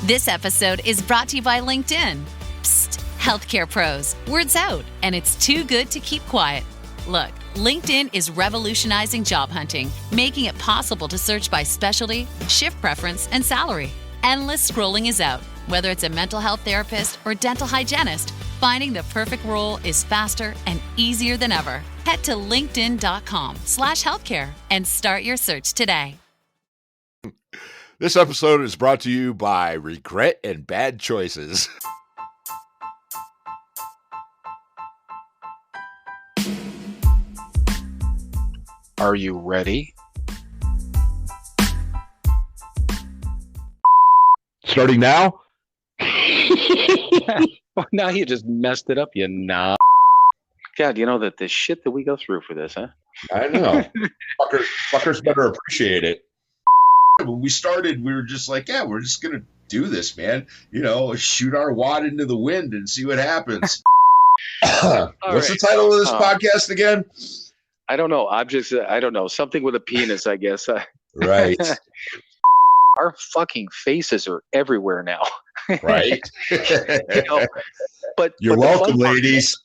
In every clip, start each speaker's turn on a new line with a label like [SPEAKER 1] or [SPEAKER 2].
[SPEAKER 1] This episode is brought to you by LinkedIn. Psst, healthcare pros, word's out, and it's too good to keep quiet. Look, LinkedIn is revolutionizing job hunting, making it possible to search by specialty, shift preference, and salary. Endless scrolling is out. Whether it's a mental health therapist or dental hygienist, finding the perfect role is faster and easier than ever. Head to linkedin.com/healthcare and start your search today.
[SPEAKER 2] This episode is brought to you by Regret and Bad Choices.
[SPEAKER 3] Are you ready?
[SPEAKER 2] Starting now?
[SPEAKER 3] Well, now you just messed it up, you knob. God, you know that the shit that we go through for this, huh?
[SPEAKER 2] I know. Fuckers better appreciate it. When we started, we were just like, yeah, we're just going to do this, man. You know, shoot our wad into the wind and see what happens. What's the title of this podcast again?
[SPEAKER 3] I don't know. Objects, I don't know. Something with a penis, I guess.
[SPEAKER 2] Right.
[SPEAKER 3] Our fucking faces are everywhere now.
[SPEAKER 2] Right.
[SPEAKER 3] You know, but
[SPEAKER 2] You're welcome, ladies.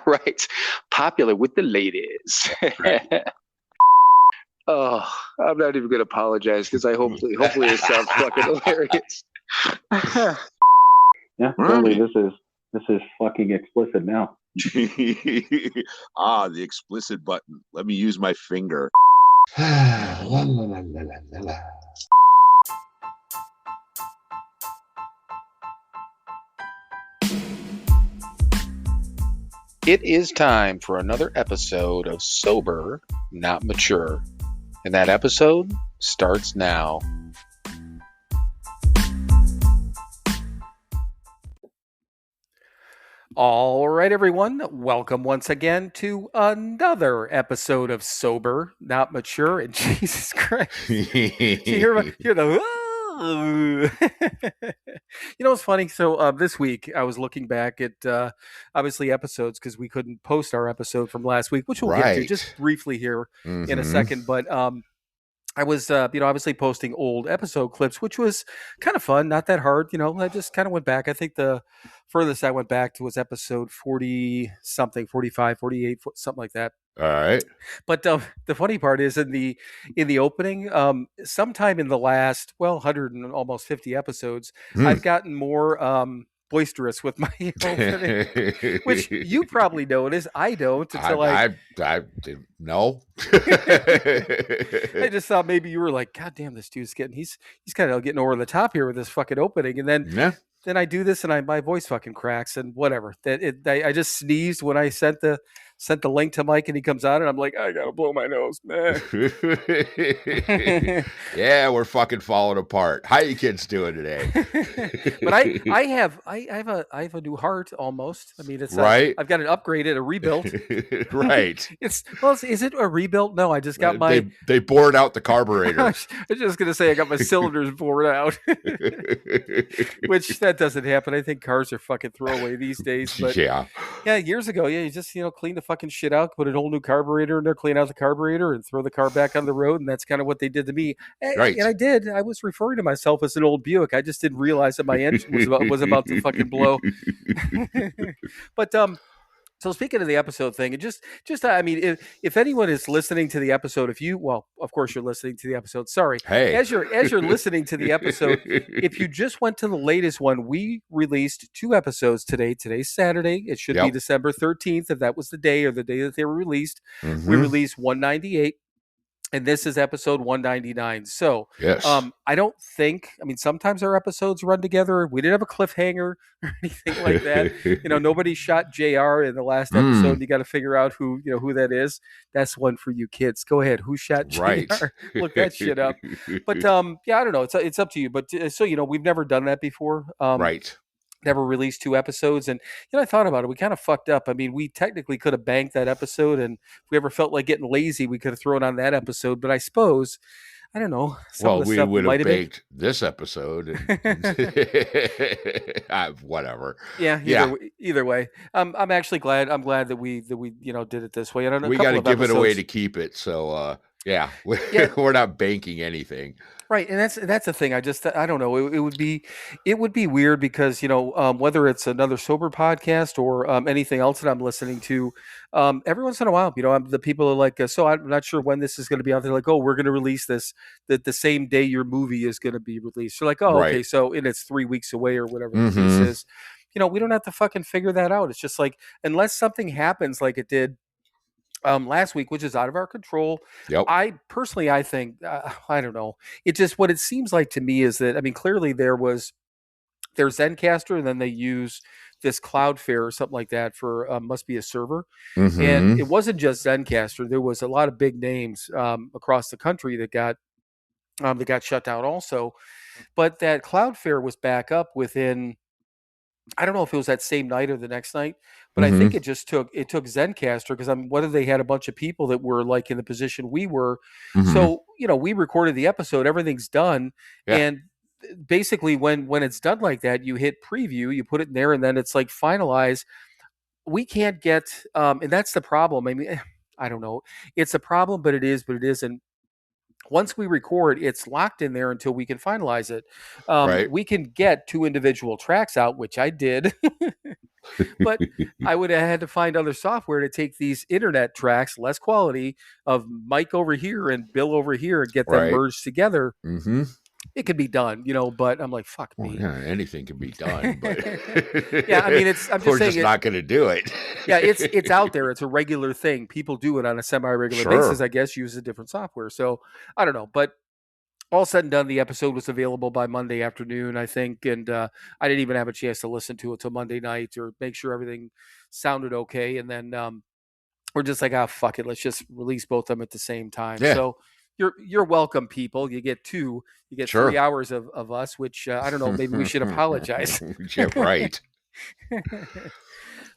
[SPEAKER 3] Right. Popular with the ladies.
[SPEAKER 2] Right.
[SPEAKER 3] Oh, I'm not even going to apologize because hopefully it sounds fucking hilarious.
[SPEAKER 4] Yeah, totally. This is fucking explicit now.
[SPEAKER 2] The explicit button. Let me use my finger.
[SPEAKER 3] It is time for another episode of Sober, Not Mature. And that episode starts now.
[SPEAKER 5] All right, everyone. Welcome once again to another episode of Sober, Not Mature. And Jesus Christ. You hear the... You know, it's funny. So this week I was looking back at obviously episodes because we couldn't post our episode from last week, which we'll get to just briefly here in a second. But I was, obviously posting old episode clips, which was kind of fun, not that hard. You know, I just kind of went back. I think the furthest I went back to was episode 40 something, 45, 48, something like that.
[SPEAKER 2] All right.
[SPEAKER 5] But the funny part is in the opening, sometime in the last 100 and almost 50 episodes, I've gotten more boisterous with my opening, which you probably notice. I don't until I
[SPEAKER 2] didn't know.
[SPEAKER 5] I just thought maybe you were like, God damn, this dude's he's kind of getting over the top here with this fucking opening, and then I do this and my voice fucking cracks and whatever. I just sneezed when I sent the link to Mike and he comes out and I'm like, I gotta blow my nose.
[SPEAKER 2] Yeah, we're fucking falling apart. How you kids doing today?
[SPEAKER 5] But I have a new heart almost. I mean, it's
[SPEAKER 2] right.
[SPEAKER 5] I've got it upgraded, a rebuilt.
[SPEAKER 2] Right.
[SPEAKER 5] Is it a rebuilt? No, I just got
[SPEAKER 2] they bored out the carburetor.
[SPEAKER 5] I was just gonna say I got my cylinders bored out. Which that doesn't happen. I think cars are fucking throwaway these days. But yeah, years ago, you just clean the fucking shit out, put an old new carburetor in there, clean out the carburetor, and throw the car back on the road. And that's kind of what they did to me.
[SPEAKER 2] Right.
[SPEAKER 5] And I did. I was referring to myself as an old Buick. I just didn't realize that my engine was about to fucking blow. But so speaking of the episode thing, and just I mean, if anyone is listening to the episode, of course you're listening to the episode. Sorry.
[SPEAKER 2] Hey.
[SPEAKER 5] As you're listening to the episode, if you just went to the latest one, we released 2 episodes today. Today's Saturday. It should be December 13th, if that was the day or the day that they were released. We released 198. And this is episode 199. So,
[SPEAKER 2] yes.
[SPEAKER 5] I don't think, sometimes our episodes run together. We didn't have a cliffhanger or anything like that. Nobody shot JR in the last episode. You got to figure out who that is. That's one for you kids. Go ahead. Who shot JR?
[SPEAKER 2] Right.
[SPEAKER 5] Look that shit up. But, I don't know. It's up to you. But so, we've never done that before.
[SPEAKER 2] Right.
[SPEAKER 5] Never released 2 episodes. And, I thought about it. We kind of fucked up. I mean, we technically could have banked that episode. And if we ever felt like getting lazy, we could have thrown on that episode. But I suppose, I don't know.
[SPEAKER 2] Well, we would have banked this episode. And whatever.
[SPEAKER 5] Yeah. Either way. I'm actually glad. I'm glad that we did it this way. And
[SPEAKER 2] we got to give it away to keep it. So, Yeah.
[SPEAKER 5] Yeah.
[SPEAKER 2] We're not banking anything.
[SPEAKER 5] Right, and that's the thing. I don't know. It would be weird because whether it's another sober podcast or anything else that I'm listening to, every once in a while, the people are like, so I'm not sure when this is going to be out. They're like, oh, we're going to release this the same day your movie is going to be released. You're like, oh, okay,
[SPEAKER 2] Right.
[SPEAKER 5] so and it's 3 weeks away or whatever the case is. We don't have to fucking figure that out. It's just like unless something happens like it did last week, which is out of our control.
[SPEAKER 2] Yep.
[SPEAKER 5] I think, I don't know. It just, what it seems like to me is that, I mean, clearly there's Zencastr, and then they use this Cloudflare or something like that for, must be a server. And it wasn't just Zencastr. There was a lot of big names across the country that got shut down also. But that Cloudflare was back up within, I don't know if it was that same night or the next night, but I think it took Zencastr because whether they had a bunch of people that were like in the position we were. So, we recorded the episode, everything's done.
[SPEAKER 2] Yeah.
[SPEAKER 5] And basically when it's done like that, you hit preview, you put it in there, and then it's like finalize. We can't get, and that's the problem. I mean, I don't know. It's a problem, but it isn't. Once we record, it's locked in there until we can finalize it.
[SPEAKER 2] Right.
[SPEAKER 5] We can get 2 individual tracks out, which I did, but I would have had to find other software to take these internet tracks, less quality, of Mike over here and Bill over here, and get them merged together. It could be done, but I'm like, fuck me.
[SPEAKER 2] Yeah, anything can be done, but
[SPEAKER 5] yeah, I mean, I'm just saying,
[SPEAKER 2] not going to do it.
[SPEAKER 5] Yeah, it's out there. It's a regular thing. People do it on a semi-regular basis, I guess, use a different software. So I don't know, but all said and done, the episode was available by Monday afternoon, I think, and I didn't even have a chance to listen to it till Monday night or make sure everything sounded okay. And then we're just like, fuck it, let's just release both of them at the same time. Yeah. So you're welcome, people. You get 2. You get 3 hours of us, which I don't know. Maybe we should apologize.
[SPEAKER 2] Yeah, right.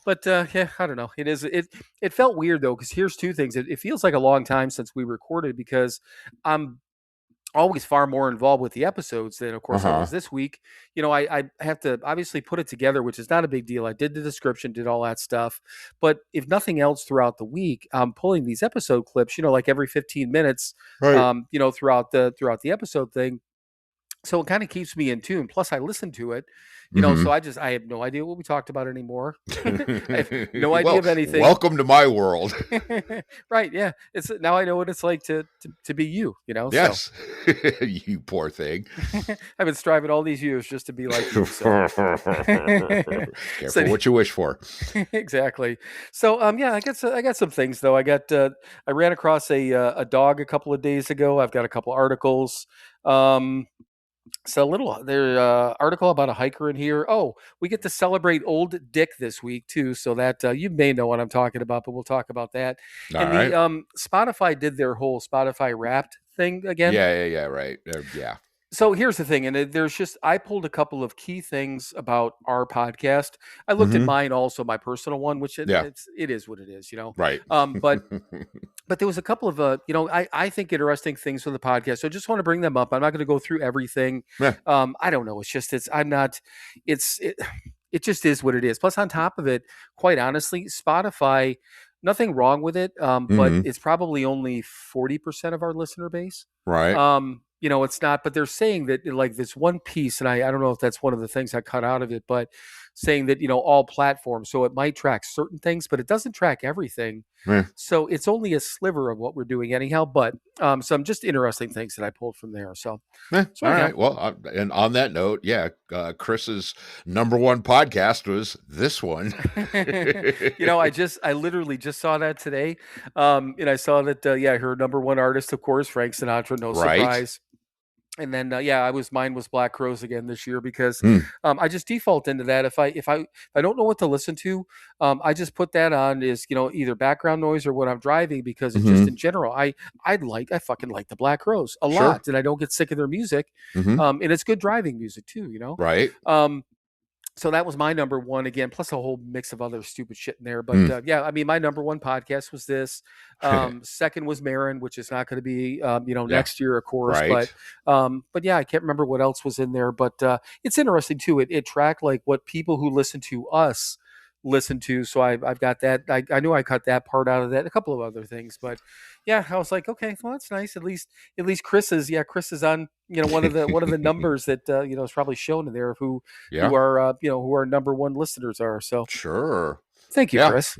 [SPEAKER 5] But yeah, I don't know. It felt weird though, because here's 2 things. It feels like a long time since we recorded because I'm always far more involved with the episodes than, of course, I was this week. I have to obviously put it together, which is not a big deal. I did the description, did all that stuff. But if nothing else throughout the week, I'm pulling these episode clips, like every 15 minutes, right. Throughout the episode thing. So it kind of keeps me in tune. Plus I listen to it, so I have no idea what we talked about anymore. I have no idea of anything.
[SPEAKER 2] Welcome to my world.
[SPEAKER 5] Right. Yeah. Now I know what it's like to be you,
[SPEAKER 2] Yes. So. You poor thing.
[SPEAKER 5] I've been striving all these years just to be like you. So.
[SPEAKER 2] Careful what you wish for.
[SPEAKER 5] Exactly. So, yeah, I got some things though. I ran across a dog a couple of days ago. I've got a couple articles. So article about a hiker in here. Oh, we get to celebrate Old Dick this week too. So that you may know what I'm talking about, but we'll talk about that. The Spotify did their whole Spotify Wrapped thing again.
[SPEAKER 2] Yeah, right. Yeah.
[SPEAKER 5] So here's the thing, and I pulled a couple of key things about our podcast. I looked at mine also, my personal one, which it is what it is,
[SPEAKER 2] Right.
[SPEAKER 5] But there was a couple of I think interesting things for the podcast. So I just want to bring them up. I'm not going to go through everything. Yeah. I don't know. It's just it just is what it is. Plus, on top of it, quite honestly, Spotify, nothing wrong with it, but it's probably only 40% of our listener base.
[SPEAKER 2] Right.
[SPEAKER 5] It's not, but they're saying that like this one piece, and I don't know if that's one of the things I cut out of it, but saying that, all platforms. So it might track certain things, but it doesn't track everything. So it's only a sliver of what we're doing anyhow, but some just interesting things that I pulled from there. So,
[SPEAKER 2] all right. Well, and on that note, Chris's number 1 podcast was this one.
[SPEAKER 5] I literally just saw that today. And I saw that, her number 1 artist, of course, Frank Sinatra, no surprise. And then, mine was Black Crowes again this year because I just default into that. If I don't know what to listen to, I just put that on as, either background noise or when I'm driving because it's just in general, I fucking like the Black Crowes a lot, and I don't get sick of their music. And it's good driving music too,
[SPEAKER 2] Right.
[SPEAKER 5] So that was my number 1 again, plus a whole mix of other stupid shit in there. But my number 1 podcast was this. Second was Marin, which is not going to be, next year, of course. Right. But yeah, I can't remember what else was in there. But it's interesting too. It tracked like what people who listen to us listen to. So I've got that. I knew I cut that part out of that. A couple of other things, but yeah, I was like, okay, well, that's nice. At least Chris is on, one of the numbers that, is probably shown in there of who are, who our number one listeners are. So
[SPEAKER 6] sure.
[SPEAKER 5] Thank you, Chris.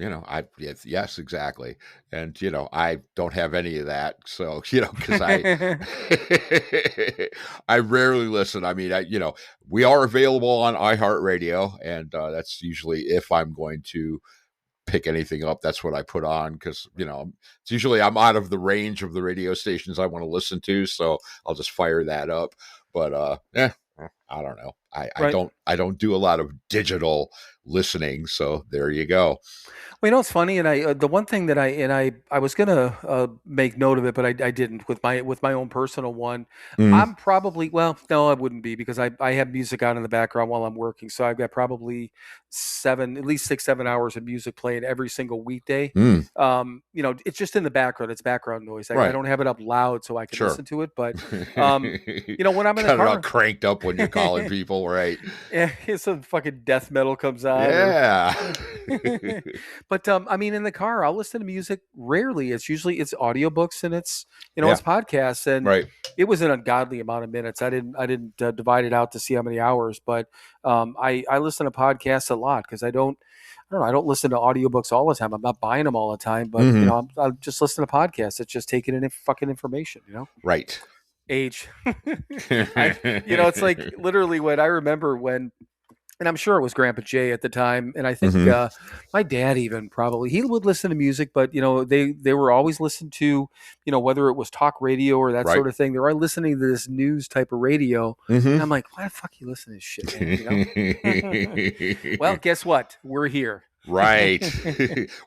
[SPEAKER 6] Yes, exactly. And, I don't have any of that. So, because I rarely listen. I mean, we are available on iHeartRadio, and that's usually if I'm going to pick anything up, that's what I put on, because, it's usually I'm out of the range of the radio stations I want to listen to. So I'll just fire that up. But, I don't know. I don't do a lot of digital listening. So there you go.
[SPEAKER 5] Well, it's funny, and the one thing that I was gonna make note of it, but I didn't with my own personal one. I'm probably, well, no, I wouldn't be, because I have music on in the background while I'm working, so I've got probably at least 6-7 hours of music playing every single weekday. It's just in the background. It's background noise. I don't have it up loud so I can listen to it, but when I'm in the car,
[SPEAKER 6] all cranked up when you're calling people, right?
[SPEAKER 5] Yeah, some fucking death metal comes on.
[SPEAKER 6] Yeah.
[SPEAKER 5] But in the car, I'll listen to music rarely. It's usually audiobooks, and it's it's podcasts, and it was an ungodly amount of minutes. I didn't divide it out to see how many hours, but I listen to podcasts a lot, because I don't listen to audiobooks all the time. I'm not buying them all the time, but I'm just listening to podcasts. It's just taking in fucking information,
[SPEAKER 6] Right.
[SPEAKER 5] Age. It's like literally what I remember when. And I'm sure it was Grandpa Jay at the time. And I think my dad even probably, he would listen to music, but, they were always listening to, whether it was talk radio or that sort of thing. They were listening to this news type of radio. And I'm like, why the fuck you listen to this shit, man? Well, guess what? We're here.
[SPEAKER 6] Right.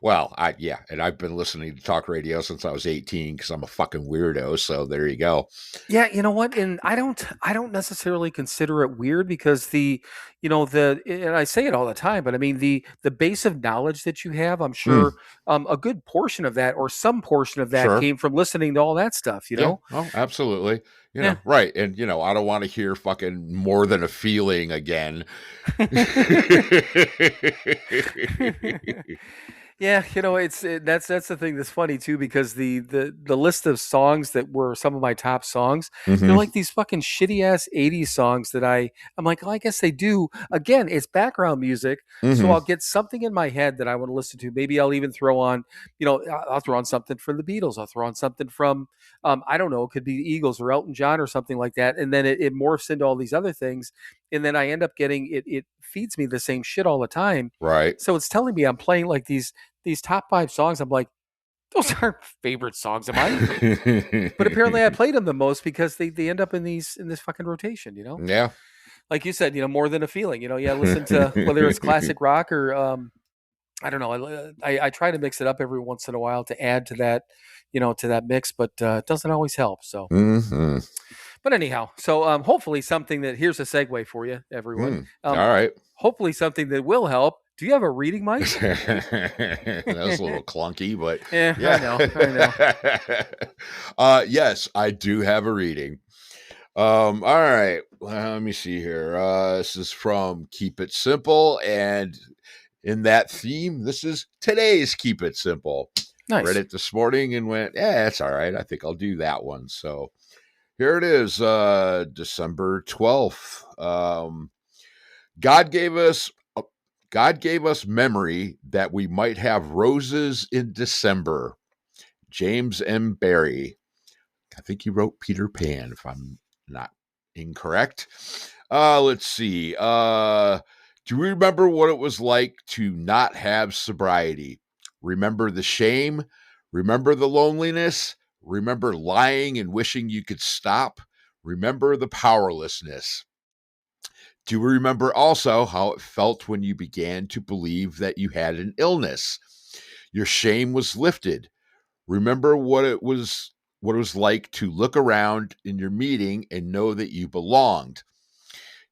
[SPEAKER 6] Well, and I've been listening to talk radio since I was 18, because I'm a fucking weirdo. So there you go.
[SPEAKER 5] Yeah, you know what? And I don't necessarily consider it weird, because and I say it all the time, but I mean the base of knowledge that you have, I'm sure a good portion of that, or some portion of that, came from listening to all that stuff,
[SPEAKER 6] Oh, absolutely. Right. And, I don't want to hear fucking More Than a Feeling again.
[SPEAKER 5] Yeah, that's the thing that's funny too, because the list of songs that were some of my top songs, they're like these fucking shitty ass 80s songs that I'm like, well, I guess they do. Again, it's background music, so I'll get something in my head that I want to listen to. Maybe I'll even throw on, I'll throw on something from the Beatles. I'll throw on something from, I don't know, it could be the Eagles or Elton John or something like that, and then it morphs into all these other things, and then I end up getting it feeds me the same shit all the time.
[SPEAKER 6] Right.
[SPEAKER 5] So it's telling me I'm playing like these top 5 songs. I'm like, those aren't favorite songs of mine. But apparently I played them the most, because they end up in this fucking rotation,
[SPEAKER 6] Yeah.
[SPEAKER 5] Like you said, More Than a Feeling, listen to whether it's classic rock or, I don't know. I try to mix it up every once in a while to add to that, to that mix, but it doesn't always help. So, but anyhow, so hopefully something that, here's a segue for you, everyone.
[SPEAKER 6] All right.
[SPEAKER 5] Hopefully something that will help. Do you have a reading mic?
[SPEAKER 6] That was a little clunky, but
[SPEAKER 5] yeah.
[SPEAKER 6] I know. Yes, I do have a reading. All right. Let me see here. This is from Keep It Simple, and in that theme, this is today's Keep It Simple.
[SPEAKER 5] Nice.
[SPEAKER 6] Read it this morning and went, it's all right. I think I'll do that one. So here it is, December 12th. God gave us memory that we might have roses in December. James M. Barrie. I think he wrote Peter Pan, if I'm not incorrect. Let's see. Do you remember what it was like to not have sobriety? Remember the shame? Remember the loneliness? Remember lying and wishing you could stop? Remember the powerlessness? Do you remember also how it felt when you began to believe that you had an illness? Your shame was lifted. Remember what it was like to look around in your meeting and know that you belonged.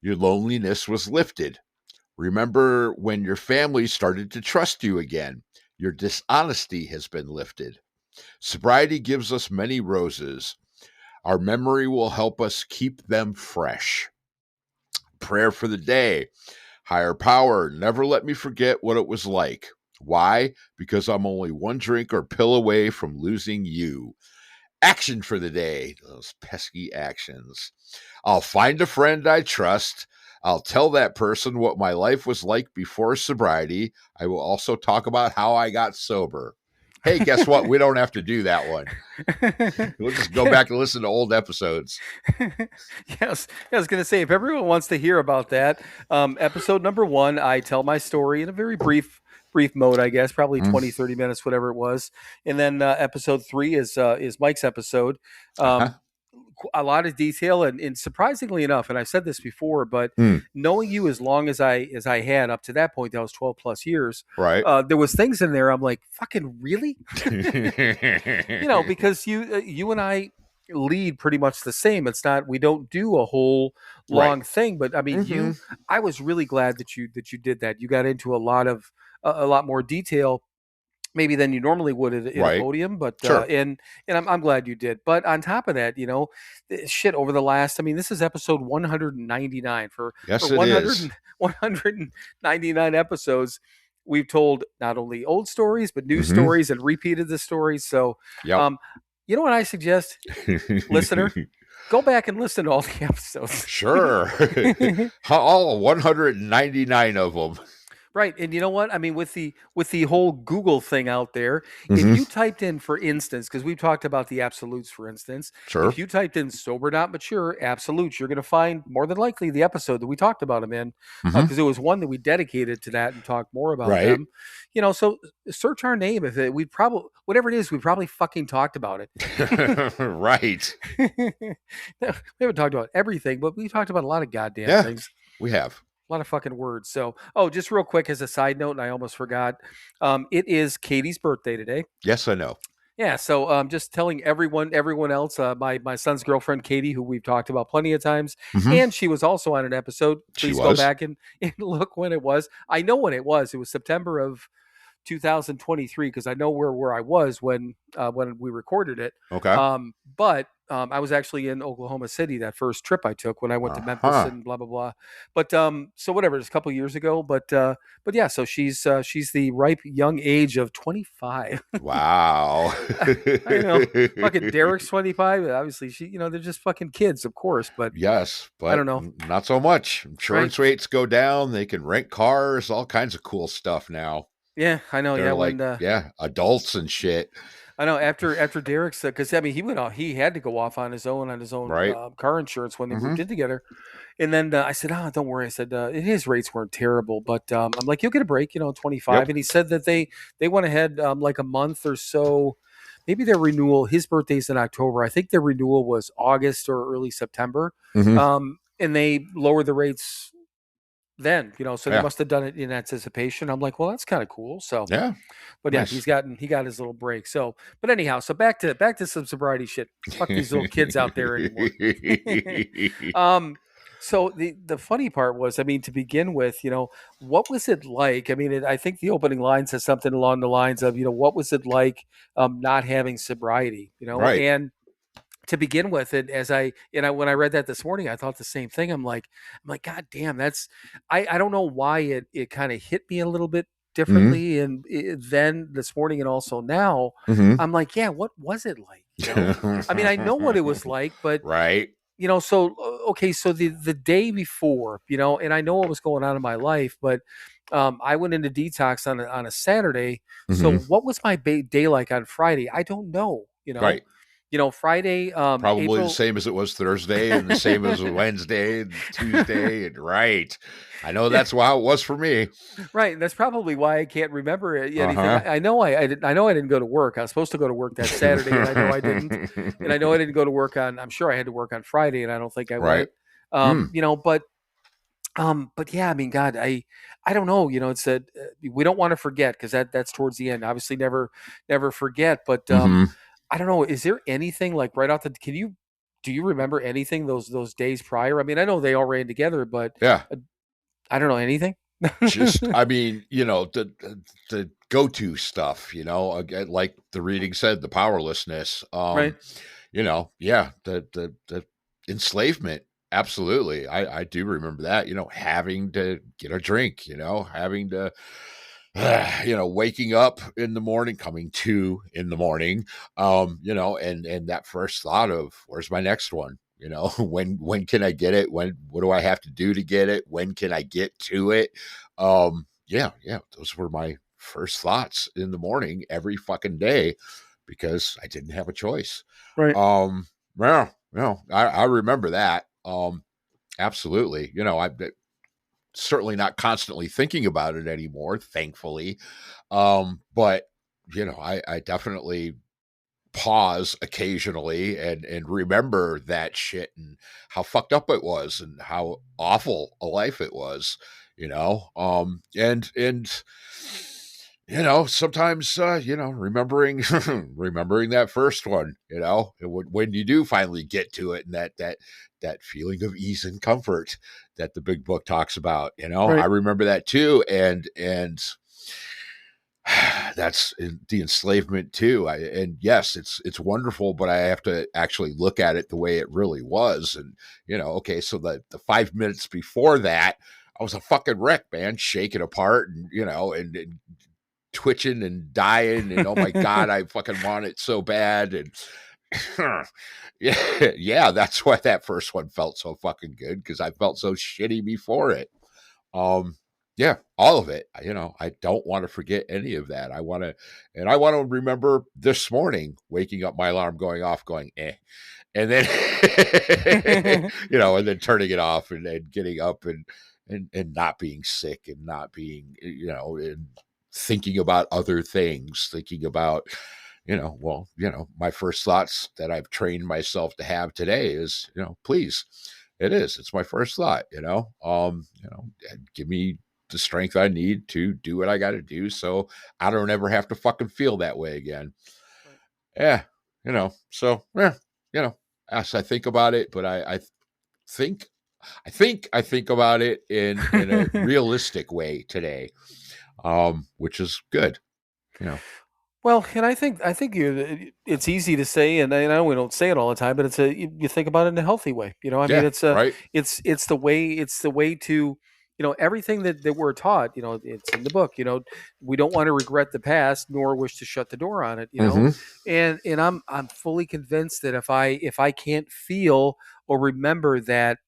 [SPEAKER 6] Your loneliness was lifted. Remember when your family started to trust you again. Your dishonesty has been lifted. Sobriety gives us many roses. Our memory will help us keep them fresh. Prayer for the day. Higher power, never let me forget what it was like. Why? Because I'm only one drink or pill away from losing you. Action for the day. Those pesky actions. I'll find a friend I trust. I'll tell that person what my life was like before sobriety. I will also talk about how I got sober. Hey, guess what? We don't have to do that one. We'll just go back and listen to old episodes.
[SPEAKER 5] Yes. I was going to say, if everyone wants to hear about that, episode number 1, I tell my story in a very brief mode, I guess, probably 20, 30 minutes, whatever it was. And then episode 3 is Mike's episode. A lot of detail and surprisingly enough, and I've said this before, but knowing you as long as I had up to that point, that was 12 plus years,
[SPEAKER 6] right?
[SPEAKER 5] There was things in there I'm like, fucking really? Because you and I lead pretty much the same. It's not, we don't do a whole long thing, but I mean, I was really glad that you did that. You got into a lot more detail maybe than you normally would at a podium, but
[SPEAKER 6] sure.
[SPEAKER 5] And I'm glad you did. But on top of that, shit over the last, I mean, this is episode 199 for 199 episodes. We've told not only old stories, but new stories and repeated the stories. So, you know what I suggest, listener? Go back and listen to all the episodes.
[SPEAKER 6] Sure. All 199 of them.
[SPEAKER 5] Right. And you know what? I mean, with the whole Google thing out there, if you typed in, for instance, because we've talked about the absolutes, for instance, if you typed in sober, not mature, absolutes, you're going to find more than likely the episode that we talked about them in, because it was one that we dedicated to that and talked more about them. So search our name. If we probably, whatever it is, we probably fucking talked about it.
[SPEAKER 6] Right.
[SPEAKER 5] We haven't talked about everything, but we talked about a lot of goddamn things.
[SPEAKER 6] We have.
[SPEAKER 5] A lot of fucking words. So, just real quick as a side note, and I almost forgot, it is Katie's birthday today.
[SPEAKER 6] Yes, I know.
[SPEAKER 5] Yeah, so just telling everyone else, my son's girlfriend, Katie, who we've talked about plenty of times, and she was also on an episode. Please go back and look when it was. I know when it was. It was September of 2023 because I know where I was when we recorded it.
[SPEAKER 6] Okay.
[SPEAKER 5] But I was actually in Oklahoma City that first trip I took when I went to Memphis and blah blah blah. But so whatever, it's a couple years ago. But yeah, so she's the ripe young age of 25.
[SPEAKER 6] Wow.
[SPEAKER 5] I know. Fucking Derek's 25. Obviously, they're just fucking kids, of course. But
[SPEAKER 6] yes, but
[SPEAKER 5] I don't know.
[SPEAKER 6] Not so much. Insurance rates go down. They can rent cars. All kinds of cool stuff now.
[SPEAKER 5] Yeah, I know.
[SPEAKER 6] They're adults and shit.
[SPEAKER 5] I know after Derek's, because I mean he had to go off on his own car insurance when they moved in together, and then I said, don't worry. I said his rates weren't terrible, but I'm like, you'll get a break, 25, and he said that they went ahead like a month or so, maybe their renewal. His birthday's in October. I think their renewal was August or early September, and they lowered the rates then, so they must have done it in anticipation. I'm like, well, that's kind of cool. So but nice. Yeah, he got his little break. So, but anyhow, so back to some sobriety shit. Fuck these little kids out there anymore. So the funny part was, I mean, to begin with, what was it like? I mean, I think the opening line says something along the lines of, what was it like not having sobriety, and to begin with, it when I read that this morning, I thought the same thing. I'm like, God damn, I don't know why it kind of hit me a little bit differently, and then this morning and also now, I'm like, yeah, what was it like? I mean, I know what it was like, but so okay, so the day before, and I know what was going on in my life, but I went into detox on a Saturday. So what was my day like on Friday? I don't know.
[SPEAKER 6] Right.
[SPEAKER 5] Friday,
[SPEAKER 6] probably
[SPEAKER 5] April,
[SPEAKER 6] the same as it was Thursday and the same as Wednesday and Tuesday. And right. I know that's how it was for me.
[SPEAKER 5] Right. And that's probably why I can't remember anything. I know I didn't go to work. I was supposed to go to work that Saturday and I know I didn't. And I know I didn't go to work I'm sure I had to work on Friday and I don't think I went. But yeah, I mean, God, I don't know, it said, we don't want to forget because that's towards the end, obviously never forget. But, I don't know. Is there anything like right off do you remember anything those days prior? I mean, I know they all ran together, but
[SPEAKER 6] yeah,
[SPEAKER 5] I don't know anything.
[SPEAKER 6] Just, I mean, the go-to stuff, like the reading said, the powerlessness,
[SPEAKER 5] right.
[SPEAKER 6] The enslavement, absolutely. I do remember that, having to get a drink, having to, waking up in the morning, coming to in the morning, and that first thought of where's my next one? When can I get it? What do I have to do to get it? When can I get to it? Yeah, those were my first thoughts in the morning every fucking day because I didn't have a choice.
[SPEAKER 5] Right.
[SPEAKER 6] I remember that. Absolutely. I'm certainly not constantly thinking about it anymore, thankfully. But I definitely pause occasionally and remember that shit and how fucked up it was and how awful a life it was, and sometimes remembering that first one, when you do finally get to it, and that feeling of ease and comfort that the big book talks about, right. I remember that too, and that's the enslavement too. And yes, it's wonderful, but I have to actually look at it the way it really was. And okay, so the 5 minutes before that, I was a fucking wreck, man, shaking apart, and and twitching and dying, and oh my god, I fucking want it so bad. And yeah, that's why that first one felt so fucking good, because I felt so shitty before it. Yeah, all of it. I don't want to forget any of that. I want to remember this morning waking up, my alarm going off, going and then and then turning it off, and then getting up and not being sick, and not being and thinking about other things, thinking about my first thoughts that I've trained myself to have today is please, it's my first thought, give me the strength I need to do what I got to do, so I don't ever have to fucking feel that way again. Right. Yeah, so as I think about it, but I think about it in a realistic way today, which is good,
[SPEAKER 5] Well, and I think it's easy to say, and I know we don't say it all the time, but you think about it in a healthy way. I mean, it's
[SPEAKER 6] right.
[SPEAKER 5] It's the way to everything that we're taught. It's in the book. We don't want to regret the past, nor wish to shut the door on it. And I'm fully convinced that if I can't feel or remember that.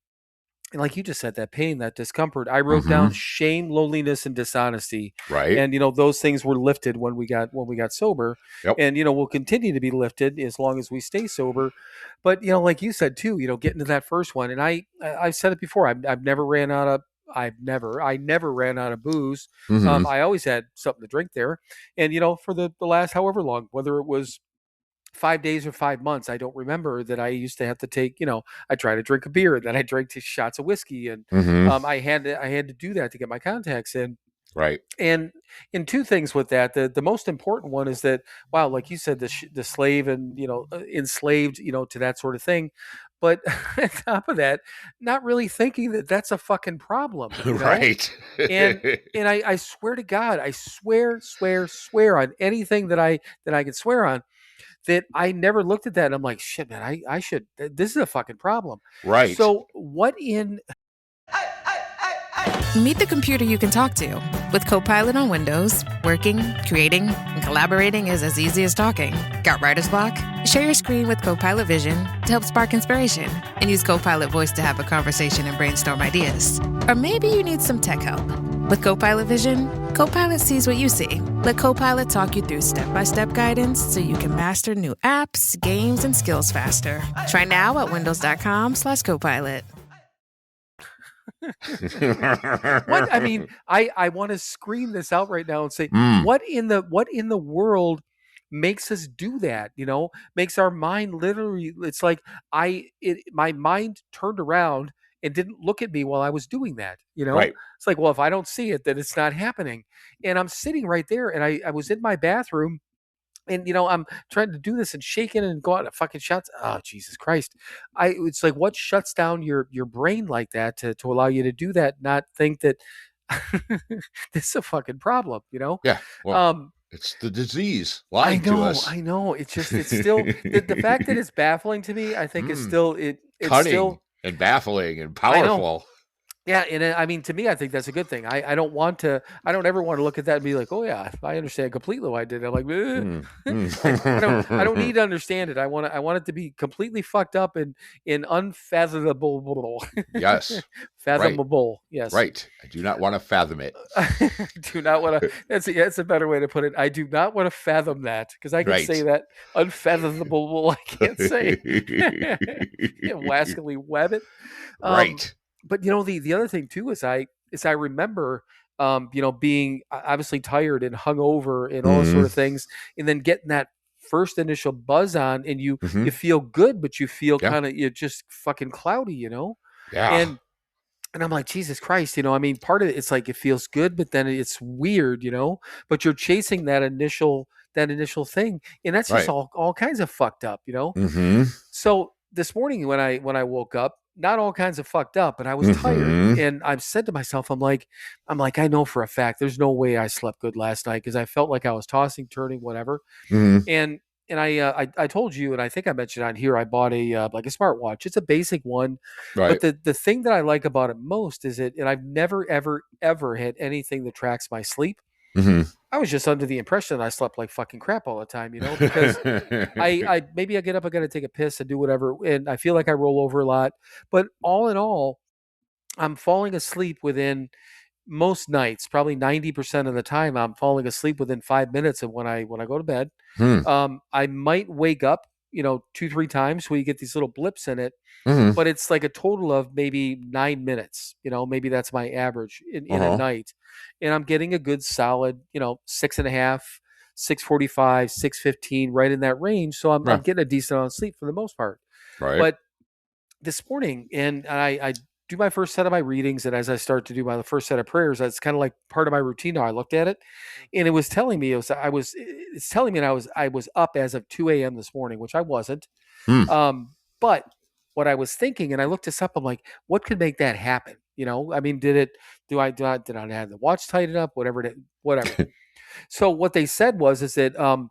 [SPEAKER 5] And like you just said, that pain, that discomfort, I wrote down shame, loneliness, and dishonesty.
[SPEAKER 6] Right.
[SPEAKER 5] And, those things were lifted when we got sober.
[SPEAKER 6] Yep.
[SPEAKER 5] And, we'll continue to be lifted as long as we stay sober. But, like you said, too, getting to that first one. And I've said it before, I never ran out of booze. I always had something to drink there. And, for the last however long, whether it was 5 days or 5 months, I don't remember that I used to have to take, I tried to drink a beer, then I drank 2 shots of whiskey, and I had to do that to get my contacts in.
[SPEAKER 6] Right.
[SPEAKER 5] And in 2 things with that, the most important one is that, wow, like you said, the slave and, enslaved, to that sort of thing. But on top of that, not really thinking that that's a fucking problem.
[SPEAKER 6] Right.
[SPEAKER 5] And I swear to God, I swear on anything that I can swear on, that I never looked at that, and I'm like, shit, man, I should. This is a fucking problem.
[SPEAKER 6] Right.
[SPEAKER 5] So what in?
[SPEAKER 7] Meet the computer you can talk to. With Copilot on Windows, working, creating, and collaborating is as easy as talking. Got writer's block? Share your screen with Copilot Vision to help spark inspiration, and use Copilot Voice to have a conversation and brainstorm ideas. Or maybe you need some tech help. With Copilot Vision, Copilot sees what you see. Let Copilot talk you through step-by-step guidance so you can master new apps, games, and skills faster. Try now at windows.com/Copilot.
[SPEAKER 5] What I mean, I want to scream this out right now and say, what in the world makes us do that? Makes our mind literally. It's like my mind turned around and didn't look at me while I was doing that.
[SPEAKER 6] Right.
[SPEAKER 5] It's like, well, if I don't see it, then it's not happening. And I'm sitting right there, and I was in my bathroom. And I'm trying to do this and shaking and go out at fucking shots. Oh, Jesus Christ! It's like, what shuts down your brain like that to allow you to do that? Not think that this is a fucking problem.
[SPEAKER 6] Yeah. Well, it's the disease lying to us.
[SPEAKER 5] I know. It's still the fact that it's baffling to me. I think it's still it's
[SPEAKER 6] cunning.
[SPEAKER 5] still
[SPEAKER 6] and baffling and powerful.
[SPEAKER 5] Yeah, and I mean, to me, I think that's a good thing. I don't ever want to look at that and be like, oh yeah, I understand completely why I did it. I'm like, I don't need to understand it. I want it to be completely fucked up and unfathomable.
[SPEAKER 6] Yes,
[SPEAKER 5] fathomable. Right. Yes,
[SPEAKER 6] right. I do not want to fathom it.
[SPEAKER 5] Do not want to. That's a better way to put it. I do not want to fathom that, because I can say that. Unfathomable. I can't say. Wascally web it.
[SPEAKER 6] Right.
[SPEAKER 5] But the other thing too is I remember being obviously tired and hungover and all those sort of things, and then getting that first initial buzz on, and you feel good, but you feel kind of, you're just fucking cloudy,
[SPEAKER 6] Yeah.
[SPEAKER 5] And I'm like, Jesus Christ, I mean, part of it, it's like it feels good, but then it's weird, but you're chasing that initial thing, and that's just all kinds of fucked up, So this morning when I woke up, not all kinds of fucked up, but I was tired, and I said to myself, I'm like, I know for a fact there's no way I slept good last night, because I felt like I was tossing, turning, whatever, and I told you, and I think I mentioned on here, I bought a like a smartwatch. It's a basic one, but the thing that I like about it most is and I've never ever had anything that tracks my sleep. I was just under the impression that I slept like fucking crap all the time, because I maybe I get up, I got to take a piss and do whatever, and I feel like I roll over a lot. But all in all, I'm falling asleep within most nights, probably 90% of the time, I'm falling asleep within 5 minutes of when I go to bed. I might wake up, 2-3 times where you get these little blips in it, but it's like a total of maybe 9 minutes. Maybe that's my average in a night, and I'm getting a good solid, 6.5, 6:45, 6:15, right in that range. So I'm getting a decent amount of sleep for the most part.
[SPEAKER 6] Right.
[SPEAKER 5] But this morning, and I do my first set of my readings, and as I start to do my first set of prayers, that's kind of like part of my routine now. I looked at it, and it was telling me I was up as of 2 a.m. this morning, which I wasn't. But what I was thinking, and I looked this up, I'm like, what could make that happen? I mean, did I have the watch tighten up? Whatever. So what they said was that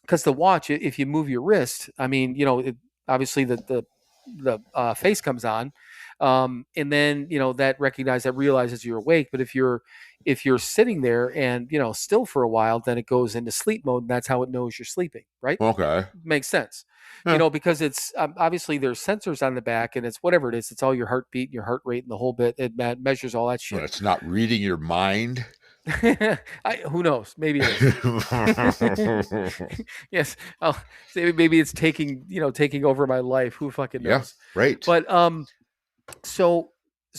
[SPEAKER 5] because the watch, if you move your wrist, I mean, obviously the face comes on, and then that realizes you're awake. But if you're sitting there and still for a while, then it goes into sleep mode, and that's how it knows you're sleeping, right?
[SPEAKER 6] Okay,
[SPEAKER 5] makes sense. Because it's obviously there's sensors on the back, and it's whatever it is, it's all your heartbeat and your heart rate and the whole bit. It measures all that shit.
[SPEAKER 6] But it's not reading your mind.
[SPEAKER 5] Who knows? Maybe it is. Yes, maybe it's taking over my life. Who fucking knows?
[SPEAKER 6] Yeah, right.
[SPEAKER 5] But so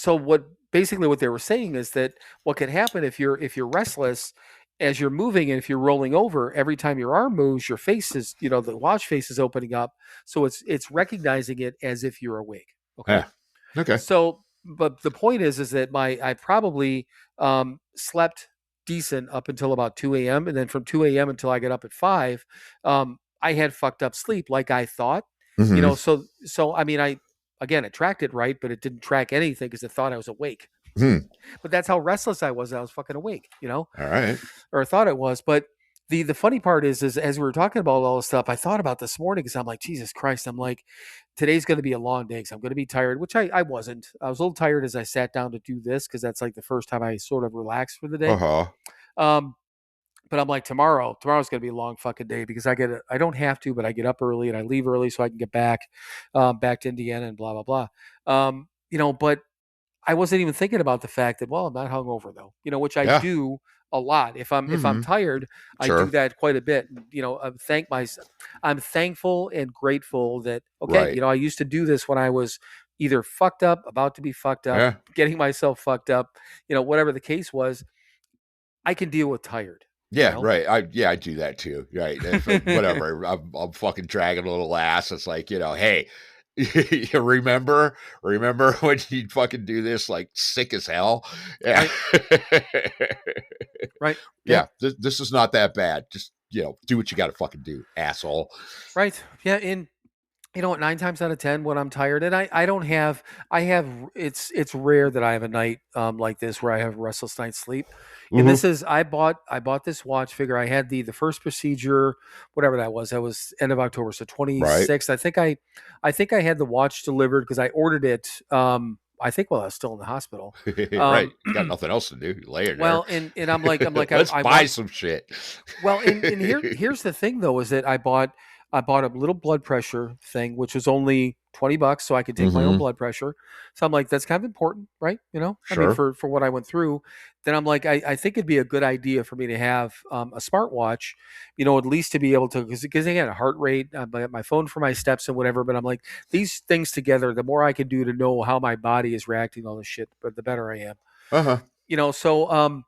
[SPEAKER 5] what they were saying is that what could happen if you're restless as you're moving, and if you're rolling over, every time your arm moves, your face is, the watch face is opening up, so it's recognizing it as if you're awake. Okay.
[SPEAKER 6] Yeah. Okay.
[SPEAKER 5] So, but the point is that I probably slept decent up until about 2 a.m. And then from 2 a.m. until I got up at 5, I had fucked up sleep like I thought, so I mean, it tracked it right, but it didn't track anything because it thought I was awake. But that's how restless I was. I was fucking awake,
[SPEAKER 6] All right.
[SPEAKER 5] Or I thought it was. But the funny part is as we were talking about all this stuff, I thought about this morning, because I'm like, Jesus Christ, I'm like, today's going to be a long day, because I'm going to be tired, which I wasn't. I was a little tired as I sat down to do this, because that's like the first time I sort of relaxed for the day. But I'm like, tomorrow's going to be a long fucking day, because I don't have to, but I get up early and I leave early so I can get back to Indiana and blah, blah, blah. But I wasn't even thinking about the fact that, well, I'm not hungover though, which I do a lot. If I'm tired, I do that quite a bit. I'm thankful and grateful that, okay, I used to do this when I was either fucked up, about to be fucked up, getting myself fucked up, whatever the case was, I can deal with tired.
[SPEAKER 6] Yeah, right. I do that too. Right. Whatever. I'm fucking dragging a little ass. It's like, hey, you remember when you fucking do this like sick as hell? Yeah.
[SPEAKER 5] Right.
[SPEAKER 6] Yeah. This is not that bad. Just, do what you got to fucking do, asshole.
[SPEAKER 5] Right. Yeah. And You know what? 9 times out of 10 when I'm tired, and I don't have, it's rare that I have a night like this where I have restless night's sleep. And this is, I bought this watch, figure I had the first procedure, whatever that was end of October. So 26th.
[SPEAKER 6] Right.
[SPEAKER 5] I think I had the watch delivered because I ordered it. I think while I was still in the hospital.
[SPEAKER 6] Right. You got nothing else to do. You lay it
[SPEAKER 5] Well,
[SPEAKER 6] there.
[SPEAKER 5] and I'm like,
[SPEAKER 6] Let's buy some shit.
[SPEAKER 5] Well, and here's the thing though, is that I bought a little blood pressure thing, which was only $20, so I could take my own blood pressure. So I'm like, that's kind of important, right? You know, I mean,
[SPEAKER 6] Sure.
[SPEAKER 5] for what I went through. Then I'm like, I think it'd be a good idea for me to have a smartwatch, you know, at least to be able to, because again, a heart rate, my phone for my steps and whatever. But I'm like, these things together, the more I can do to know how my body is reacting to all this shit, but the better I am.
[SPEAKER 6] Uh-huh.
[SPEAKER 5] You know, so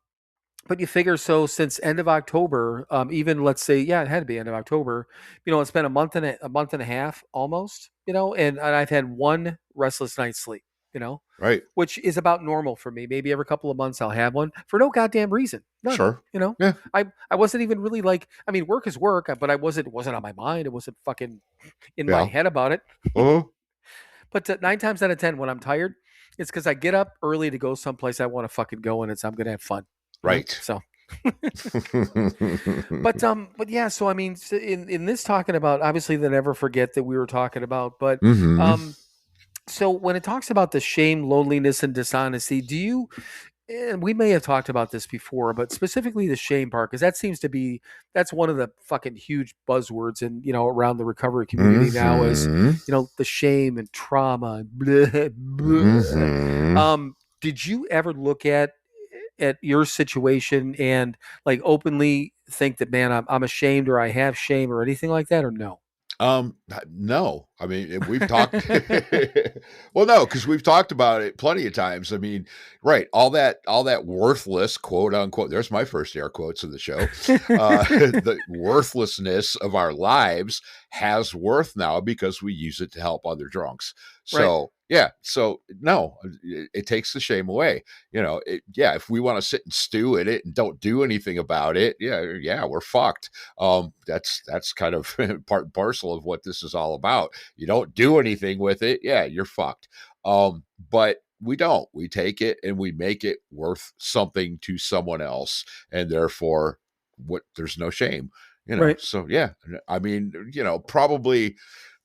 [SPEAKER 5] but you figure, so since end of October, even let's say, yeah, it had to be end of October. You know, it's been a month and a half almost. You know, and I've had one restless night's sleep. You know,
[SPEAKER 6] Right.
[SPEAKER 5] which is about normal for me. Maybe every couple of months I'll have one for no goddamn reason. None.
[SPEAKER 6] Sure.
[SPEAKER 5] You know,
[SPEAKER 6] Yeah.
[SPEAKER 5] I wasn't even really like. I mean, work is work, but it wasn't on my mind. It wasn't fucking in my head about it.
[SPEAKER 6] Uh-huh.
[SPEAKER 5] But 9 times out of 10, when I'm tired, it's because I get up early to go someplace I want to fucking go, and I'm gonna have fun.
[SPEAKER 6] Right.
[SPEAKER 5] So. But yeah, so I mean, in this talking about, obviously the never forget that we were talking about, but so when it talks about the shame, loneliness, and dishonesty, do you, and we may have talked about this before, but specifically the shame part, because that seems to be, that's one of the fucking huge buzzwords and, you know, around the recovery community now is, you know, the shame and trauma and blah, blah. Did you ever look at your situation and like openly think that, man, I'm ashamed, or I have shame, or anything like that, or no?
[SPEAKER 6] No, I mean, we've talked, well, no, because we've talked about it plenty of times. I mean, right. All that worthless, quote unquote, there's my first air quotes of the show. The worthlessness of our lives has worth now because we use it to help other drunks. So,
[SPEAKER 5] Right.
[SPEAKER 6] Yeah. So no, it takes the shame away. You know, if we want to sit and stew in it and don't do anything about it, yeah, we're fucked. That's kind of part and parcel of what this is all about. You don't do anything with it, yeah, you're fucked. But we don't. We take it and we make it worth something to someone else, and therefore, there's no shame. You know,
[SPEAKER 5] Right.
[SPEAKER 6] so yeah, I mean, you know, probably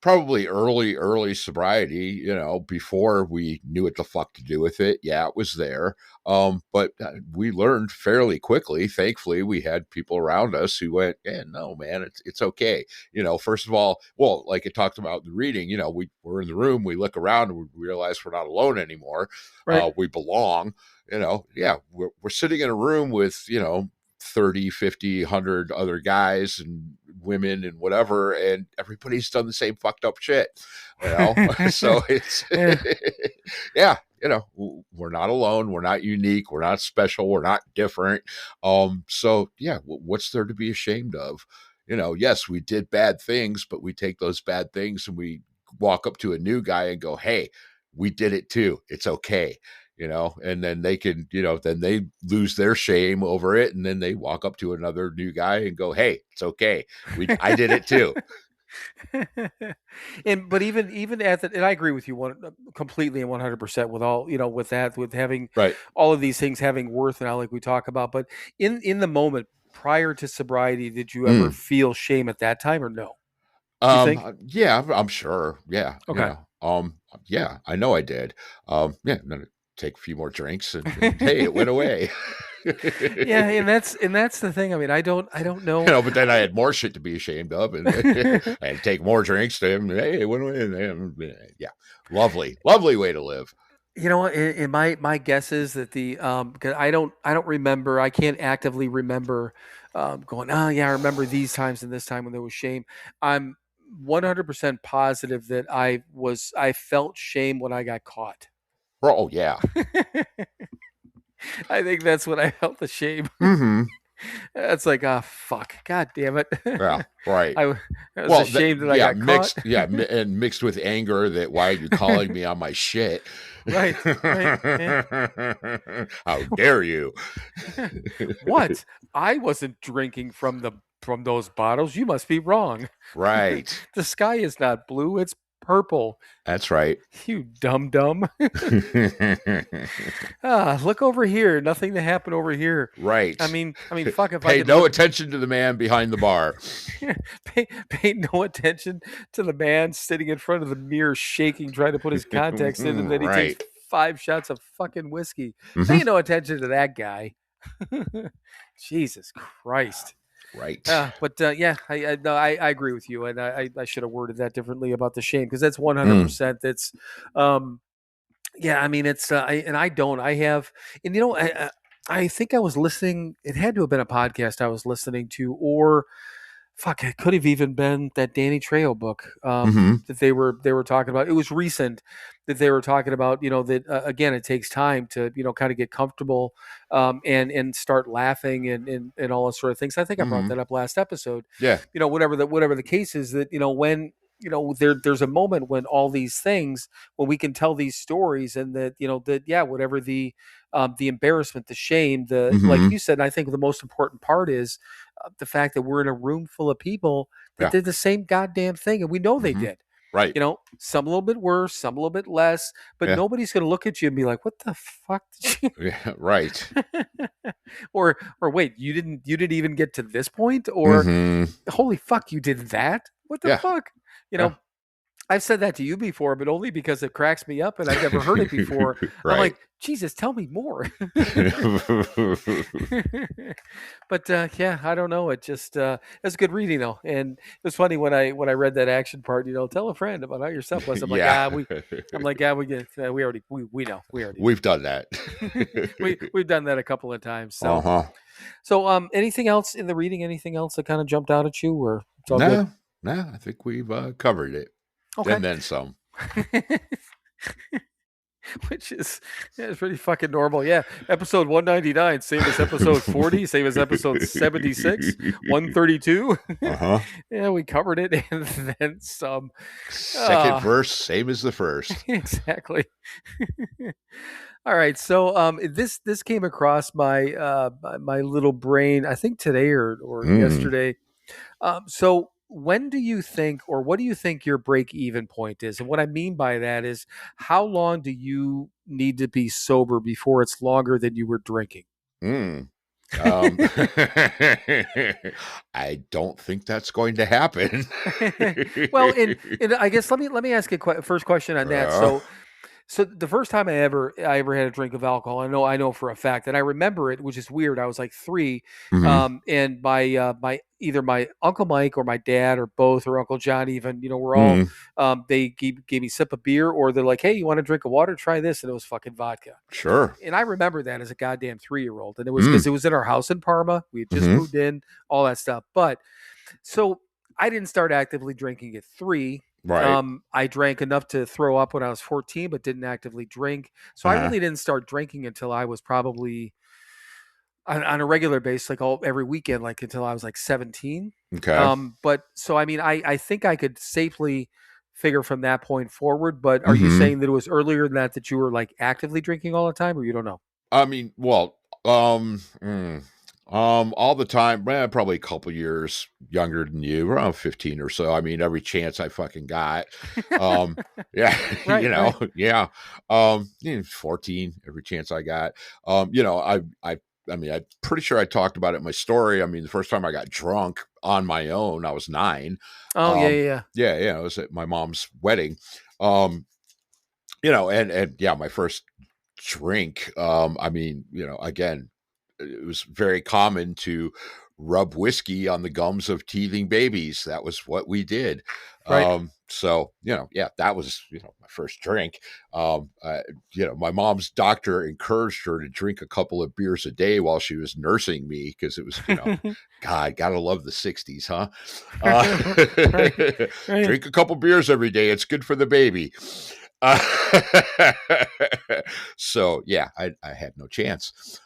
[SPEAKER 6] early sobriety, you know, before we knew what the fuck to do with it. Yeah, it was there. But we learned fairly quickly. Thankfully, we had people around us who went, yeah, no, man, it's okay. You know, first of all, well, like it talked about in the reading, you know, we're in the room, we look around and we realize we're not alone anymore.
[SPEAKER 5] Right.
[SPEAKER 6] We belong, you know, yeah, we're sitting in a room with, you know, 30, 50, 100 other guys and women and whatever, and everybody's done the same fucked up shit, you know. So it's yeah, you know, we're not alone, we're not unique, we're not special, we're not different. So yeah, what's there to be ashamed of? You know, yes, we did bad things, but we take those bad things and we walk up to a new guy and go, hey, we did it too, it's okay. You know, and then they can, you know, then they lose their shame over it. And then they walk up to another new guy and go, hey, it's okay. I did it too.
[SPEAKER 5] But even at the, and I agree with you completely and 100% with all, you know, with that, with having all of these things having worth and all, like we talk about, but in the moment prior to sobriety, did you ever feel shame at that time or no? You think?
[SPEAKER 6] Yeah, I'm sure. Yeah.
[SPEAKER 5] Okay.
[SPEAKER 6] You know, yeah, I know I did. Yeah. Then take a few more drinks and hey, it went away.
[SPEAKER 5] Yeah, and that's the thing. I mean, I don't know.
[SPEAKER 6] You know, but then I had more shit to be ashamed of, and I had to take more drinks to him. Hey, it went away. Yeah, lovely way to live.
[SPEAKER 5] You know, and my guess is that because I don't remember. I can't actively remember going, oh yeah, I remember these times and this time when there was shame. I'm 100% positive that I felt shame when I got caught.
[SPEAKER 6] Oh yeah.
[SPEAKER 5] I think that's when I felt the shame. It's like, oh fuck, god damn it.
[SPEAKER 6] Yeah, right.
[SPEAKER 5] I was ashamed that I got
[SPEAKER 6] mixed,
[SPEAKER 5] caught.
[SPEAKER 6] Yeah, and mixed with anger that why are you calling me on my shit?
[SPEAKER 5] Right. Yeah.
[SPEAKER 6] How dare you?
[SPEAKER 5] What? I wasn't drinking from those bottles. You must be wrong.
[SPEAKER 6] Right.
[SPEAKER 5] The sky is not blue, it's purple.
[SPEAKER 6] That's right.
[SPEAKER 5] You dumb. Look over here. Nothing to happen over here.
[SPEAKER 6] Right.
[SPEAKER 5] I mean, fuck if
[SPEAKER 6] pay no attention to the man behind the bar.
[SPEAKER 5] pay no attention to the man sitting in front of the mirror, shaking, trying to put his contacts in, and then he takes 5 shots of fucking whiskey. Pay no attention to that guy. Jesus Christ.
[SPEAKER 6] Right.
[SPEAKER 5] But I agree with you, and I should have worded that differently about the shame, because that's 100%. That's, I mean, it's I think I was listening. It had to have been a podcast I was listening to, or fuck, it could have even been that Danny Trejo book that they were talking about. It was recent that they were talking about, that again, it takes time to, kind of get comfortable and start laughing and all those sort of things. I think I brought that up last episode.
[SPEAKER 6] Yeah.
[SPEAKER 5] Whatever the case is, that, when, there's a moment when all these things, when we can tell these stories, and that, whatever the embarrassment, the shame, like you said, I think the most important part is the fact that we're in a room full of people that did the same goddamn thing, and we know they did.
[SPEAKER 6] Right.
[SPEAKER 5] Some a little bit worse, some a little bit less, but nobody's going to look at you and be like, "What the fuck did you?"
[SPEAKER 6] Yeah, right.
[SPEAKER 5] or wait, you didn't even get to this point, or holy fuck, you did that? What the fuck? I've said that to you before, but only because it cracks me up and I've never heard it before.
[SPEAKER 6] Right.
[SPEAKER 5] I'm like, Jesus, tell me more. But I don't know. It just it's good reading though, and it was funny when I read that action part. Tell a friend about how yourself was. I'm like, we know.
[SPEAKER 6] We've done that.
[SPEAKER 5] we've done that a couple of times. So, so anything else in the reading? Anything else that kind of jumped out at you, or it's all good?
[SPEAKER 6] No, I think we've covered it. Okay. And then some.
[SPEAKER 5] Which is pretty fucking normal. Yeah. Episode 199, same as episode 40, same as episode 76, 132. Yeah, we covered it, and then some.
[SPEAKER 6] Second verse, same as the first.
[SPEAKER 5] Exactly. All right. So this came across my my little brain, I think today or yesterday. So when do you think, or what do you think your break-even point is? And what I mean by that is, how long do you need to be sober before it's longer than you were drinking?
[SPEAKER 6] I don't think that's going to happen.
[SPEAKER 5] Well, and I guess let me ask a first question on that. So the first time I ever had a drink of alcohol, I know for a fact, and I remember it, which is weird. I was like 3, and my either my Uncle Mike or my dad or both, or Uncle John even, we're all they gave me a sip of beer, or they're like, hey, you want a drink of water? Try this, and it was fucking vodka.
[SPEAKER 6] Sure.
[SPEAKER 5] And I remember that as a goddamn 3-year-old, and it was because it was in our house in Parma. We had just moved in, all that stuff. But so I didn't start actively drinking at 3.
[SPEAKER 6] Right.
[SPEAKER 5] I drank enough to throw up when I was 14, but didn't actively drink. So I really didn't start drinking until I was probably on a regular basis, like every weekend, like until I was like 17.
[SPEAKER 6] Okay.
[SPEAKER 5] But so, I mean, I think I could safely figure from that point forward, but are you saying that it was earlier than that you were like actively drinking all the time, or you don't know?
[SPEAKER 6] I mean, well, all the time, probably a couple years younger than you, around 15 or so. I mean, every chance I fucking got. Yeah,
[SPEAKER 5] right.
[SPEAKER 6] Yeah. 14, every chance I got. I mean, I'm pretty sure I talked about it in my story. I mean, the first time I got drunk on my own, I was 9.
[SPEAKER 5] Oh, yeah.
[SPEAKER 6] Yeah. It was at my mom's wedding. And my first drink, I mean, again, it was very common to rub whiskey on the gums of teething babies. That was what we did.
[SPEAKER 5] Right.
[SPEAKER 6] So, that was, my first drink. My mom's doctor encouraged her to drink a couple of beers a day while she was nursing me, because it was, God, gotta love the 60s, huh?
[SPEAKER 5] Right.
[SPEAKER 6] Drink a couple beers every day. It's good for the baby. So, yeah, I had no chance.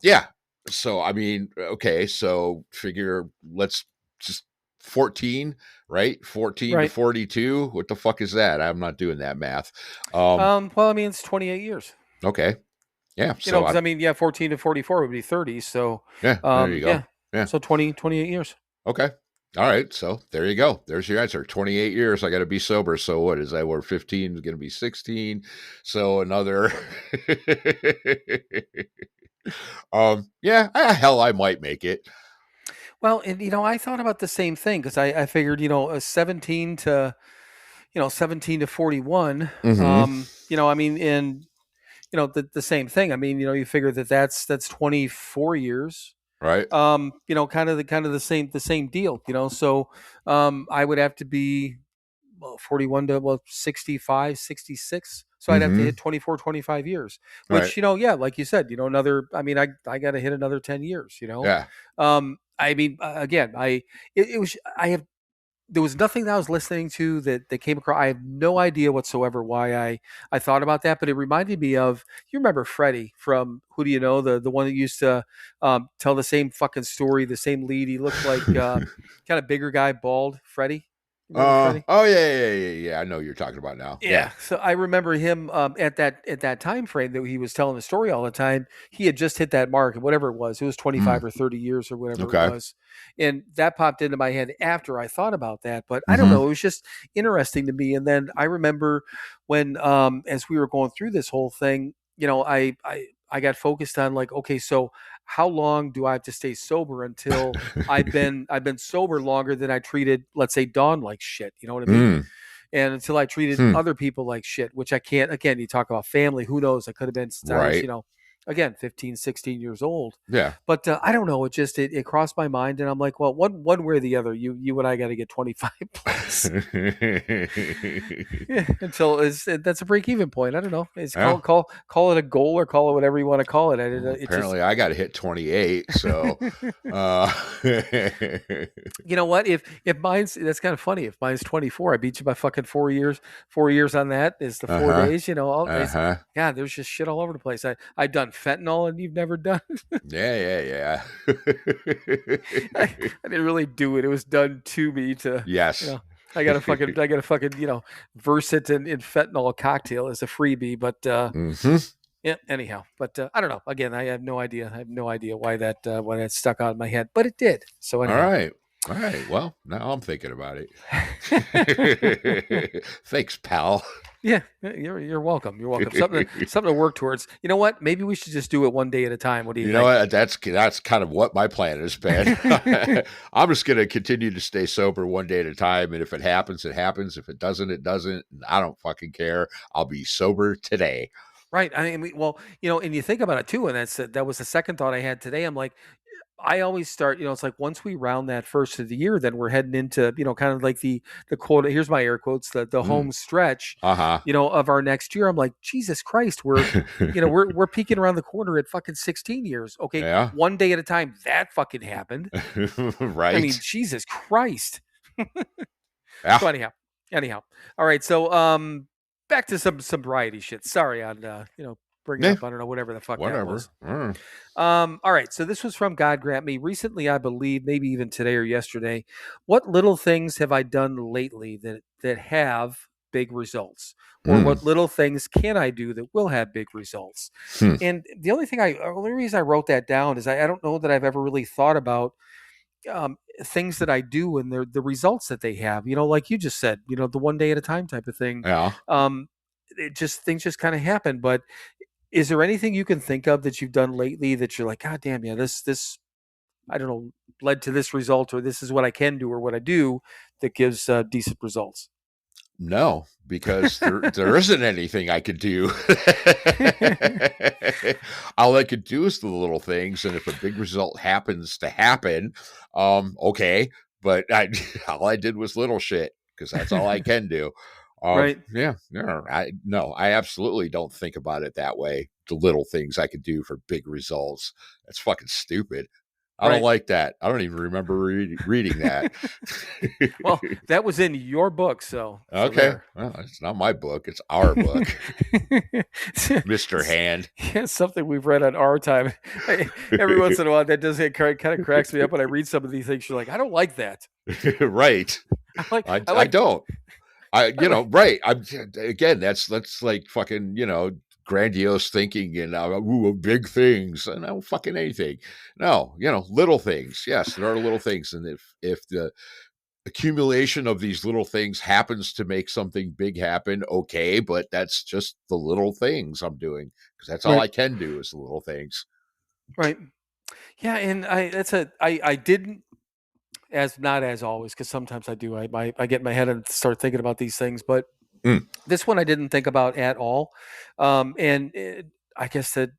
[SPEAKER 6] Yeah. So, I mean, okay. So figure, let's just 14, right? 14 to 42. What the fuck is that? I'm not doing that math.
[SPEAKER 5] Well, I mean, it's 28 years.
[SPEAKER 6] Okay. Yeah.
[SPEAKER 5] So, because I mean, 14 to 44 would be 30. So,
[SPEAKER 6] yeah, there you go.
[SPEAKER 5] Yeah. So 28 years.
[SPEAKER 6] Okay. All right. So there you go. There's your answer. 28 years. I got to be sober. So what is that? We're 15 is going to be 16. So another. Yeah, hell, I might make it.
[SPEAKER 5] Well, and I thought about the same thing because I figured, 17 to 41.
[SPEAKER 6] Mm-hmm.
[SPEAKER 5] I mean, and the same thing. I mean, you figure that's 24 years.
[SPEAKER 6] Right.
[SPEAKER 5] Kind of the same deal, So I would have to be 41 to 65, 66. So I'd have to hit 24, 25 years, which,
[SPEAKER 6] right.
[SPEAKER 5] Yeah, like you said, another, I mean, I got to hit another 10 years,
[SPEAKER 6] Yeah.
[SPEAKER 5] I mean, again, there was nothing that I was listening to that came across. I have no idea whatsoever why I thought about that, but it reminded me of, you remember Freddie from Who Do You Know? The one that used to tell the same fucking story, the same lead. He looked like kind of bigger guy, bald. Freddie.
[SPEAKER 6] Oh yeah. I know what you're talking about now.
[SPEAKER 5] Yeah. So I remember him at that time frame that he was telling the story all the time. He had just hit that mark, and whatever it was 25 or 30 years or whatever it was. And that popped into my head after I thought about that. But I don't know. It was just interesting to me. And then I remember when, as we were going through this whole thing, I got focused on like, okay, so how long do I have to stay sober until I've been sober longer than I treated, let's say, Dawn like shit. You know what I mean? And until I treated other people like shit, which I can't. Again, you talk about family. Who knows? I could have been,
[SPEAKER 6] right.
[SPEAKER 5] Again, 15, 16 years old.
[SPEAKER 6] Yeah.
[SPEAKER 5] But I don't know. It just, it crossed my mind, and I'm like, well, one way or the other, you and I got to get 25 plus. Yeah, until that's a break even point. I don't know. It's call it a goal or call it whatever you want to call it.
[SPEAKER 6] Apparently, I got to hit 28. So,
[SPEAKER 5] you know what? If mine's, that's kind of funny. If mine's 24, I beat you by fucking 4 years. 4 years on that is the 4 days. God, there's just shit all over the place. I've done fentanyl and you've never done.
[SPEAKER 6] Yeah.
[SPEAKER 5] I didn't really do it. It was done to me to.
[SPEAKER 6] Yes.
[SPEAKER 5] I got to fucking verse it in fentanyl cocktail as a freebie, but yeah. Anyhow, but I don't know. Again, I have no idea. I have no idea why that stuck out in my head, but it did. So anyhow.
[SPEAKER 6] All right. Well, now I'm thinking about it. Thanks, pal.
[SPEAKER 5] Yeah, you're welcome. You're welcome. Something to work towards. You know what? Maybe we should just do it one day at a time. What do you think?
[SPEAKER 6] You know what? That's kind of what my plan has been. I'm just going to continue to stay sober one day at a time, and if it happens, it happens. If it doesn't, it doesn't. I don't fucking care. I'll be sober today.
[SPEAKER 5] Right. I mean, well, and you think about it too, and that was the second thought I had today. I'm like, I always start, it's like once we round that first of the year, then we're heading into, kind of like the quote, here's my air quotes, the home stretch, of our next year. I'm like, Jesus Christ, we're peaking around the corner at fucking 16 years. Okay.
[SPEAKER 6] Yeah.
[SPEAKER 5] One day at a time. That fucking happened.
[SPEAKER 6] Right.
[SPEAKER 5] I mean, Jesus Christ.
[SPEAKER 6] Yeah.
[SPEAKER 5] So anyhow. All right. So, back to some sobriety shit. Sorry on, bringing up, I don't know, whatever the fuck that was. All right. So this was from God Grant Me. Recently, I believe, maybe even today or yesterday, what little things have I done lately that have big results? Or what little things can I do that will have big results? And the only reason I wrote that down is I don't know that I've ever really thought about things that I do and the results that they have, like you just said, the one day at a time type of thing.
[SPEAKER 6] Yeah.
[SPEAKER 5] Things just kind of happen. But is there anything you can think of that you've done lately that you're like, God damn, yeah, this, I don't know, led to this result, or this is what I can do or what I do that gives decent results?
[SPEAKER 6] No, because there isn't anything I could do. All I could do is the little things, and if a big result happens to happen, okay. But all I did was little shit because that's all I can do.
[SPEAKER 5] Right.
[SPEAKER 6] Yeah. I absolutely don't think about it that way. The little things I could do for big results. That's fucking stupid. I don't like that. I don't even remember reading that.
[SPEAKER 5] Well, that was in your book, so
[SPEAKER 6] okay. Well, it's not my book; it's our book, Mr. Hand.
[SPEAKER 5] Yeah, something we've read on our time. Every once in a while, that does kind of cracks me up when I read some of these things. You're like, I don't like that.
[SPEAKER 6] Right. I don't. Right. Again, that's like fucking, grandiose thinking and big things and fucking anything. No, little things. Yes, there are little things. And if the accumulation of these little things happens to make something big happen, okay, but that's just the little things I'm doing, because that's all I can do is the little things.
[SPEAKER 5] Right. Yeah, and I didn't, not as always, because sometimes I do. I get in my head and start thinking about these things, but this one I didn't think about at all. I guess that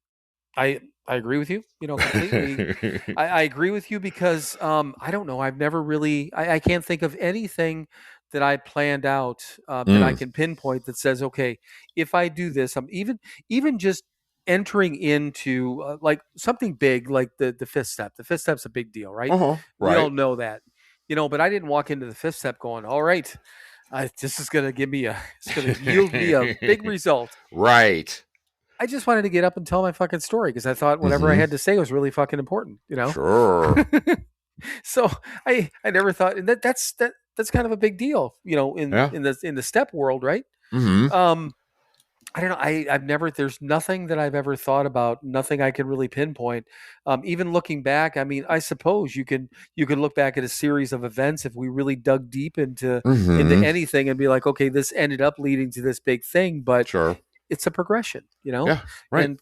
[SPEAKER 5] I agree with you, completely. I agree with you because I don't know. I've never really, I can't think of anything that I planned out that I can pinpoint that says, okay, if I do this, I'm even just entering into like something big, like the fifth step. The fifth step's a big deal, right? We all know that, but I didn't walk into the fifth step going, all right, this is going to it's going to yield me a big result.
[SPEAKER 6] Right.
[SPEAKER 5] I just wanted to get up and tell my fucking story because I thought whatever I had to say was really fucking important,
[SPEAKER 6] Sure.
[SPEAKER 5] So I never thought that's kind of a big deal, in the step world, right? I don't know. I've never. There's nothing that I've ever thought about. Nothing I can really pinpoint. Even looking back, I mean, I suppose you can look back at a series of events if we really dug deep into anything and be like, okay, this ended up leading to this big thing, but
[SPEAKER 6] sure.
[SPEAKER 5] It's a progression,
[SPEAKER 6] Yeah, right.
[SPEAKER 5] And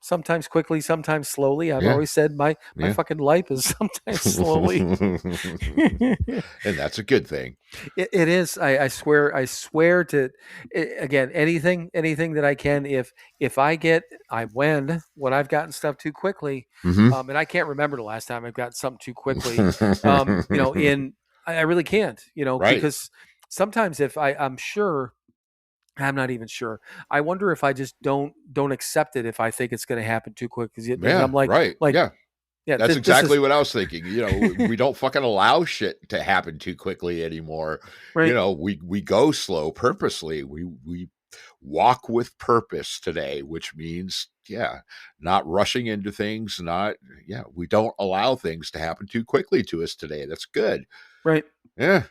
[SPEAKER 5] sometimes quickly, sometimes slowly. I've always said my fucking life is sometimes slowly,
[SPEAKER 6] and that's a good thing.
[SPEAKER 5] It is. I swear to, again, anything that I can. If I win when I've gotten stuff too quickly, and I can't remember the last time I've gotten something too quickly. I really can't, because sometimes if I'm sure. I'm not even sure. I wonder if I just don't accept it if I think it's going to happen too quick. Because I'm like,
[SPEAKER 6] yeah, that's exactly what I was thinking. We don't fucking allow shit to happen too quickly anymore. Right. We go slow purposely. We walk with purpose today, which means not rushing into things. We don't allow things to happen too quickly to us today. That's good.
[SPEAKER 5] Right.
[SPEAKER 6] Yeah.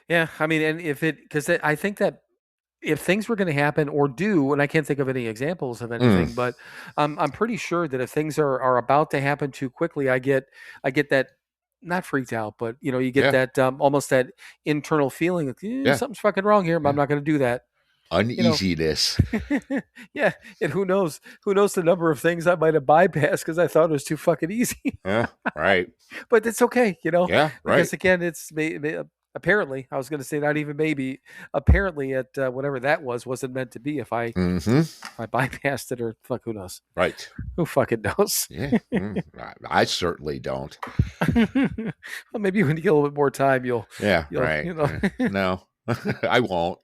[SPEAKER 5] Yeah. I mean, and because I think that. If things were going to happen or do, and I can't think of any examples of anything, but I'm pretty sure that if things are about to happen too quickly, I get that, not freaked out, but you get that almost that internal feeling of something's fucking wrong here, but I'm not going to do that.
[SPEAKER 6] Uneasiness.
[SPEAKER 5] Yeah, and who knows the number of things I might have bypassed because I thought it was too fucking easy.
[SPEAKER 6] Yeah, right.
[SPEAKER 5] But it's okay,
[SPEAKER 6] Yeah, right.
[SPEAKER 5] Because again, it's apparently, I was going to say not even maybe. Apparently, at whatever that wasn't meant to be. If I bypassed it, or fuck, who knows?
[SPEAKER 6] Right.
[SPEAKER 5] Who fucking knows?
[SPEAKER 6] Yeah, I certainly don't.
[SPEAKER 5] Well, maybe when you get a little bit more time, you'll
[SPEAKER 6] right. No, I won't.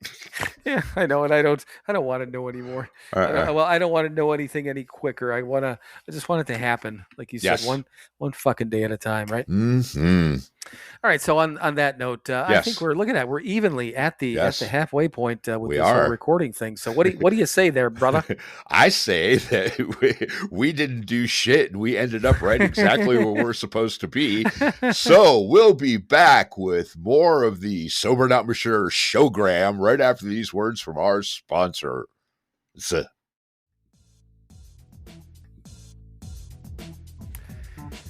[SPEAKER 5] Yeah, I know, and I don't want to know anymore. Well, I don't want to know anything any quicker. I just want it to happen, like you said, one fucking day at a time, right? All right. So on that note, I think we're evenly at the halfway point with this whole recording thing. So what do you say there, brother?
[SPEAKER 6] I say that we didn't do shit and we ended up right exactly where we're supposed to be. So we'll be back with more of the Sober Not Mature showgram right after these words from our sponsor.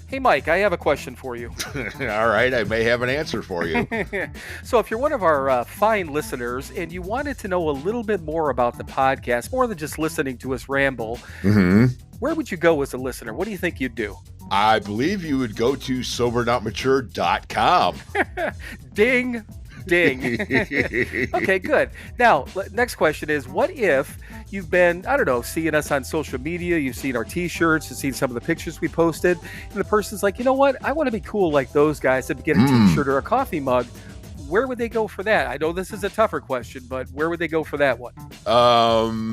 [SPEAKER 5] Hey, Mike, I have a question for you.
[SPEAKER 6] All right, I may have an answer for you.
[SPEAKER 5] So if you're one of our fine listeners and you wanted to know a little bit more about the podcast, more than just listening to us ramble, where would you go as a listener? What do you think you'd do?
[SPEAKER 6] I believe you would go to SoberNotMature.com.
[SPEAKER 5] Ding. Ding. Okay, good. Now, next question is, what if you've been, I don't know, seeing us on social media, you've seen our t-shirts, you've seen some of the pictures we posted, and the person's like, you know what, I want to be cool like those guys and get a t-shirt or a coffee mug. Where would they go for that? I know this is a tougher question, but where would they go for that one?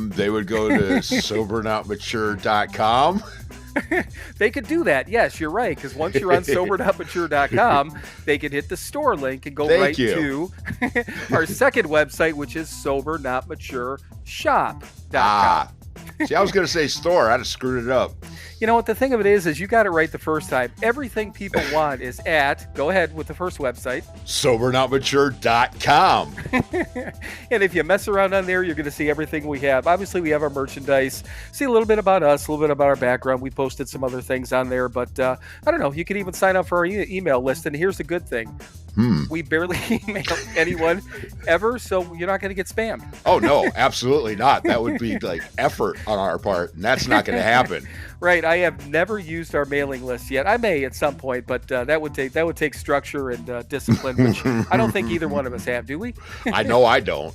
[SPEAKER 6] They would go to SoberNotMature.com.
[SPEAKER 5] They could do that. Yes, you're right. Because once you're on SoberNotMature.com, they can hit the store link and go to our second website, which is SoberNotMatureShop.com.
[SPEAKER 6] See, I was going to say store. I'd have screwed it up.
[SPEAKER 5] You know what? The thing of it is you got it right the first time. Everything people want is at, go ahead with the first website,
[SPEAKER 6] SoberNotMature.com.
[SPEAKER 5] And if you mess around on there, you're going to see everything we have. Obviously, we have our merchandise. See a little bit about us, a little bit about our background. We posted some other things on there, but I don't know. You can even sign up for our email list. And here's the good thing. We barely email anyone ever, so you're not going to get spammed.
[SPEAKER 6] Oh, no, absolutely not. That would be like effort on our part, and that's not going to happen.
[SPEAKER 5] Right. I have never used our mailing list yet. I may at some point, but that would take structure and discipline, which I don't think either one of us have, do we?
[SPEAKER 6] I know I don't.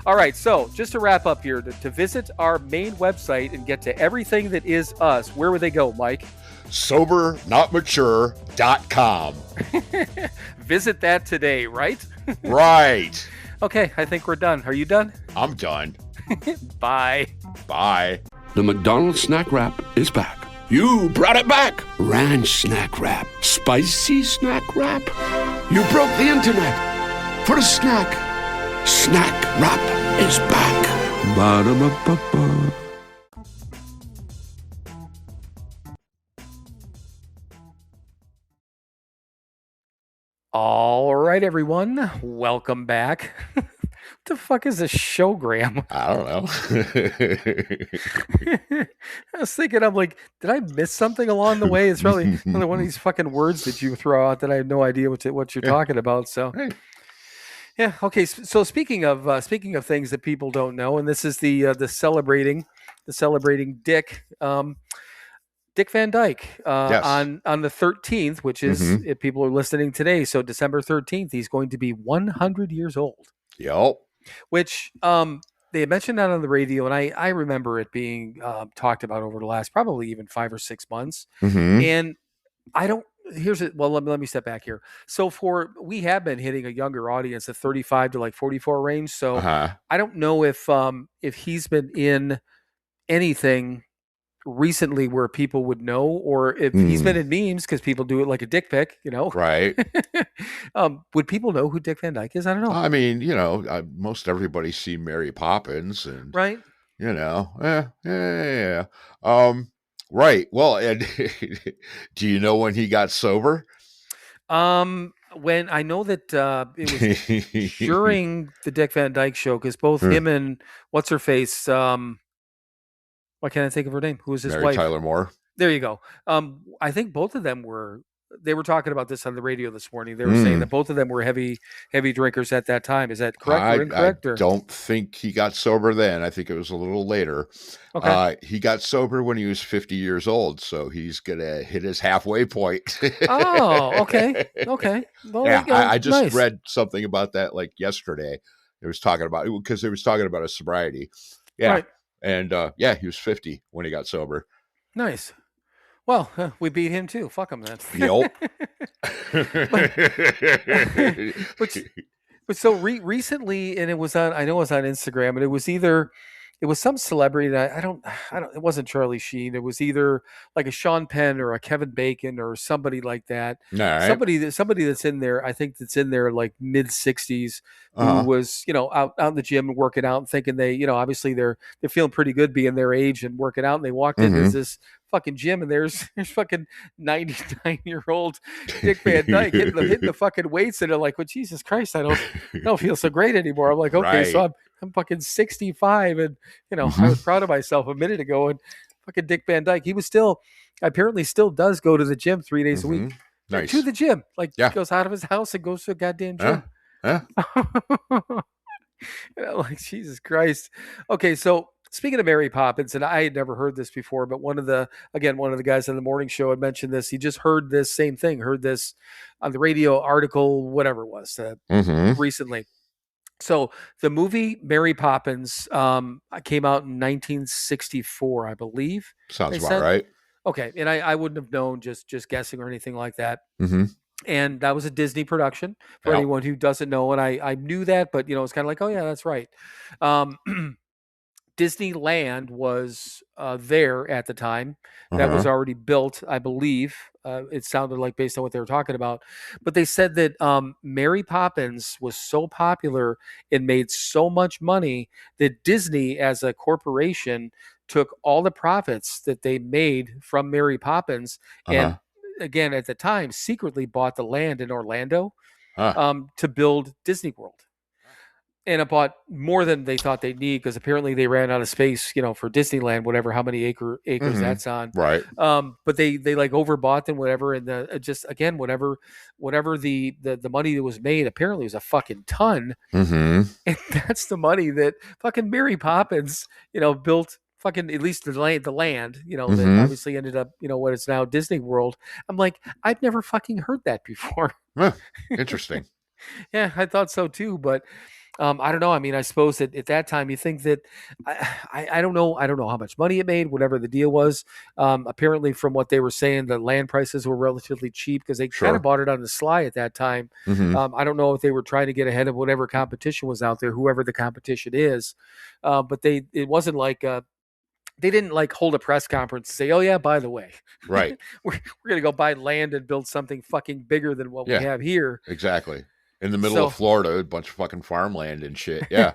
[SPEAKER 5] All right. So just to wrap up here, to visit our main website and get to everything that is us, where would they go, Mike?
[SPEAKER 6] SoberNotMature.com.
[SPEAKER 5] Visit that today, right?
[SPEAKER 6] Right.
[SPEAKER 5] Okay, I think we're done. Are you done?
[SPEAKER 6] I'm done.
[SPEAKER 5] Bye.
[SPEAKER 6] Bye.
[SPEAKER 8] The McDonald's snack wrap is back. You brought it back. Ranch snack wrap. Spicy snack wrap. You broke the internet for a snack. Snack wrap is back. Ba-da-ba-ba-ba.
[SPEAKER 5] All right, everyone. Welcome back. What the fuck is a showgram?
[SPEAKER 6] I don't
[SPEAKER 5] know. I was thinking, I'm like, did I miss something along the way? It's probably another one of these fucking words that you throw out that I have no idea what you're talking about. So, yeah. Okay. So speaking of things that people don't know, and this is the celebrating Dick. Dick Van Dyke on the 13th, which is if people are listening today. So December 13th, he's going to be 100 years old.
[SPEAKER 6] Yep.
[SPEAKER 5] Which they had mentioned that on the radio, and I remember it being talked about over the last probably even 5 or 6 months. And I don't. Let me step back here. So we have been hitting a younger audience, the 35 to like 44 range. So I don't know if he's been in anything recently where people would know, or if he's been in memes because people do it like a dick pic,
[SPEAKER 6] right?
[SPEAKER 5] Would people know who Dick Van Dyke is? I don't know.
[SPEAKER 6] I mean, most everybody's seen Mary Poppins, and
[SPEAKER 5] right,
[SPEAKER 6] yeah. Right. Well, and do you know when he got sober?
[SPEAKER 5] When I know that it was during the Dick Van Dyke show, because both him and what's her face. Why can't I think of her name? Who was his
[SPEAKER 6] Mary
[SPEAKER 5] wife?
[SPEAKER 6] Tyler Moore.
[SPEAKER 5] There you go. I think both of them were talking about this on the radio this morning. They were saying that both of them were heavy drinkers at that time. Is that correct or incorrect?
[SPEAKER 6] I don't think he got sober then. I think it was a little later. Okay. He got sober when he was 50 years old, so he's going to hit his halfway point.
[SPEAKER 5] Oh, okay. Okay. Well,
[SPEAKER 6] yeah, I just read something about that like yesterday. It was talking about it because they was talking about his sobriety. Yeah. Right. And he was 50 when he got sober.
[SPEAKER 5] Nice. Well, we beat him too. Fuck him then.
[SPEAKER 6] Yep.
[SPEAKER 5] but so recently, and it was on Instagram, and it was some celebrity that I don't, it wasn't Charlie Sheen. It was either like a Sean Penn or a Kevin Bacon or somebody like that.
[SPEAKER 6] Right.
[SPEAKER 5] Somebody that's in there, I think that's in their like mid 60s who was, out in the gym and working out and thinking they, obviously they're feeling pretty good being their age and working out. And they walked into this fucking gym and there's fucking 99-year-old Dick Van Dyke hitting the fucking weights, and they're like, well, Jesus Christ, I don't feel so great anymore. I'm like, okay, so I'm fucking 65, and I was proud of myself a minute ago, and fucking Dick Van Dyke, he was apparently still does go to the gym 3 days a week.
[SPEAKER 6] Nice.
[SPEAKER 5] To the gym, goes out of his house and goes to a goddamn gym. Like, Jesus Christ. Okay, so speaking of Mary Poppins, and I had never heard this before, but one of the guys on the morning show had mentioned this. He just heard this same thing, heard this on the radio article, whatever it was, recently. So the movie Mary Poppins came out in 1964, I believe.
[SPEAKER 6] Sounds about right.
[SPEAKER 5] Okay, and I wouldn't have known, just guessing or anything like that. And that was a Disney production for anyone who doesn't know. And I knew that, but it's kind of like, oh yeah, that's right. Disneyland was there at the time. That was already built, I believe. It sounded like, based on what they were talking about. But they said that Mary Poppins was so popular and made so much money that Disney, as a corporation, took all the profits that they made from Mary Poppins and, again, at the time, secretly bought the land in Orlando to build Disney World. and it bought more than they thought they'd need because apparently they ran out of space, for Disneyland, whatever, how many acres that's on.
[SPEAKER 6] Right.
[SPEAKER 5] But they like overbought and whatever. And just, again, whatever the money that was made, apparently was a fucking ton.
[SPEAKER 6] Mm-hmm.
[SPEAKER 5] And that's the money that fucking Mary Poppins, built fucking, at least the land, that obviously ended up, what is now Disney World. I'm like, I've never fucking heard that before.
[SPEAKER 6] Huh. Interesting.
[SPEAKER 5] Yeah, I thought so too, but I don't know. I mean, I suppose that at that time you think that I don't know. I don't know how much money it made, whatever the deal was. Apparently, from what they were saying, the land prices were relatively cheap because they kind of bought it on the sly at that time.
[SPEAKER 6] Mm-hmm.
[SPEAKER 5] I don't know if they were trying to get ahead of whatever competition was out there, whoever the competition is. But it wasn't like they didn't like hold a press conference and say, "Oh yeah, by the way,
[SPEAKER 6] right,
[SPEAKER 5] we're gonna go buy land and build something fucking bigger than what we have here."
[SPEAKER 6] Exactly. In the middle of Florida, a bunch of fucking farmland and shit. Yeah.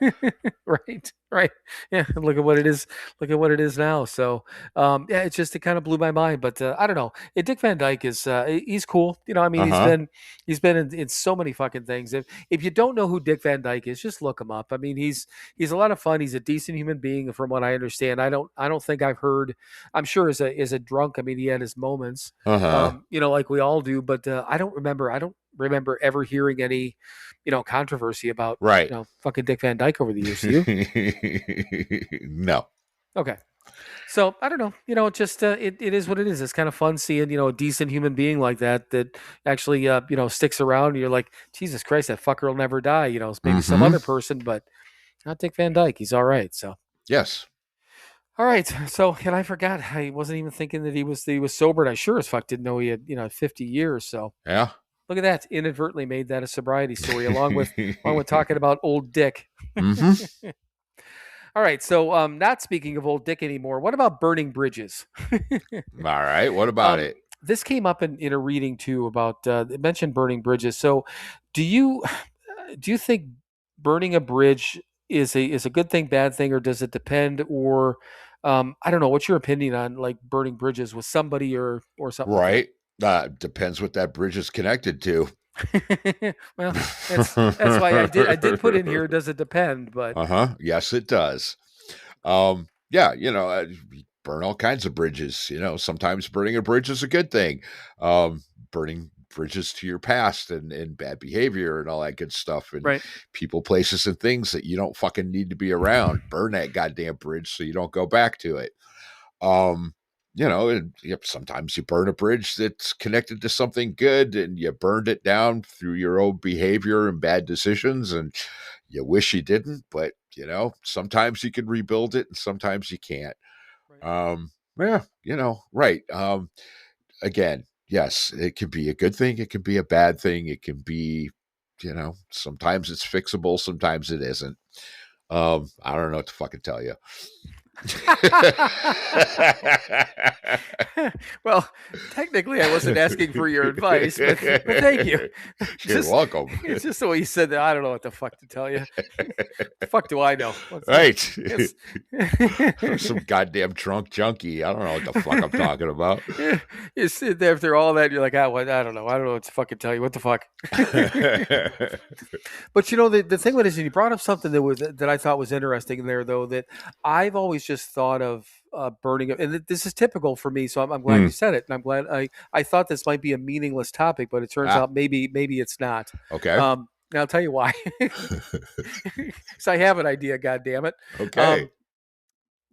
[SPEAKER 5] Right. Yeah. Look at what it is. Look at what it is now. So, yeah, it kind of blew my mind, but I don't know. Dick Van Dyke is, he's cool. I mean, he's been in so many fucking things. If you don't know who Dick Van Dyke is, just look him up. I mean, he's a lot of fun. He's a decent human being from what I understand. I don't think I've heard, I'm sure as a drunk, I mean, he had his moments, like we all do, but I don't remember ever hearing any, controversy about, fucking Dick Van Dyke over the years. Do you?
[SPEAKER 6] No.
[SPEAKER 5] Okay. So I don't know, just, it is what it is. It's kind of fun seeing, a decent human being like that actually, sticks around and you're like, Jesus Christ, that fucker will never die. Maybe some other person, but not Dick Van Dyke. He's all right. So.
[SPEAKER 6] Yes.
[SPEAKER 5] All right. So, and I forgot, I wasn't even thinking that he was sober. And I sure as fuck didn't know he had, 50 years. So
[SPEAKER 6] yeah.
[SPEAKER 5] Look at that. Inadvertently made that a sobriety story along with talking about old Dick.
[SPEAKER 6] Mm-hmm.
[SPEAKER 5] All right. So not speaking of old Dick anymore, what about burning bridges?
[SPEAKER 6] All right. What about it?
[SPEAKER 5] This came up in a reading too about it mentioned burning bridges. So do you think burning a bridge is a good thing, bad thing, or does it depend? Or I don't know. What's your opinion on like burning bridges with somebody or something?
[SPEAKER 6] Right. Depends what that bridge is connected to.
[SPEAKER 5] Well, that's why I did put in here. Does it depend? But
[SPEAKER 6] yes, it does. Yeah, burn all kinds of bridges. Sometimes burning a bridge is a good thing. Burning bridges to your past and bad behavior and all that good stuff and people, places, and things that you don't fucking need to be around. Burn that goddamn bridge so you don't go back to it. Sometimes you burn a bridge that's connected to something good and you burned it down through your own behavior and bad decisions and you wish you didn't, but sometimes you can rebuild it and sometimes you can't. Again, yes, it can be a good thing. It can be a bad thing. It can be, sometimes it's fixable. Sometimes it isn't. I don't know what to fucking tell you.
[SPEAKER 5] Well, technically I wasn't asking for your advice, but thank you.
[SPEAKER 6] You're welcome.
[SPEAKER 5] It's just the way you said that. I don't know what the fuck to tell you. The fuck do I know?
[SPEAKER 6] Right. Some goddamn drunk junkie. I don't know what the fuck I'm talking about.
[SPEAKER 5] You sit there after all that and you're like, I don't know. I don't know what to fucking tell you. What the fuck? But the thing with it is, you brought up something that I thought was interesting there, though, that I've always just thought of burning up, and this is typical for me. So I'm glad you said it, and I'm glad I thought this might be a meaningless topic, but it turns out maybe it's not.
[SPEAKER 6] Okay.
[SPEAKER 5] And I'll tell you why. So I have an idea. God damn it.
[SPEAKER 6] Okay.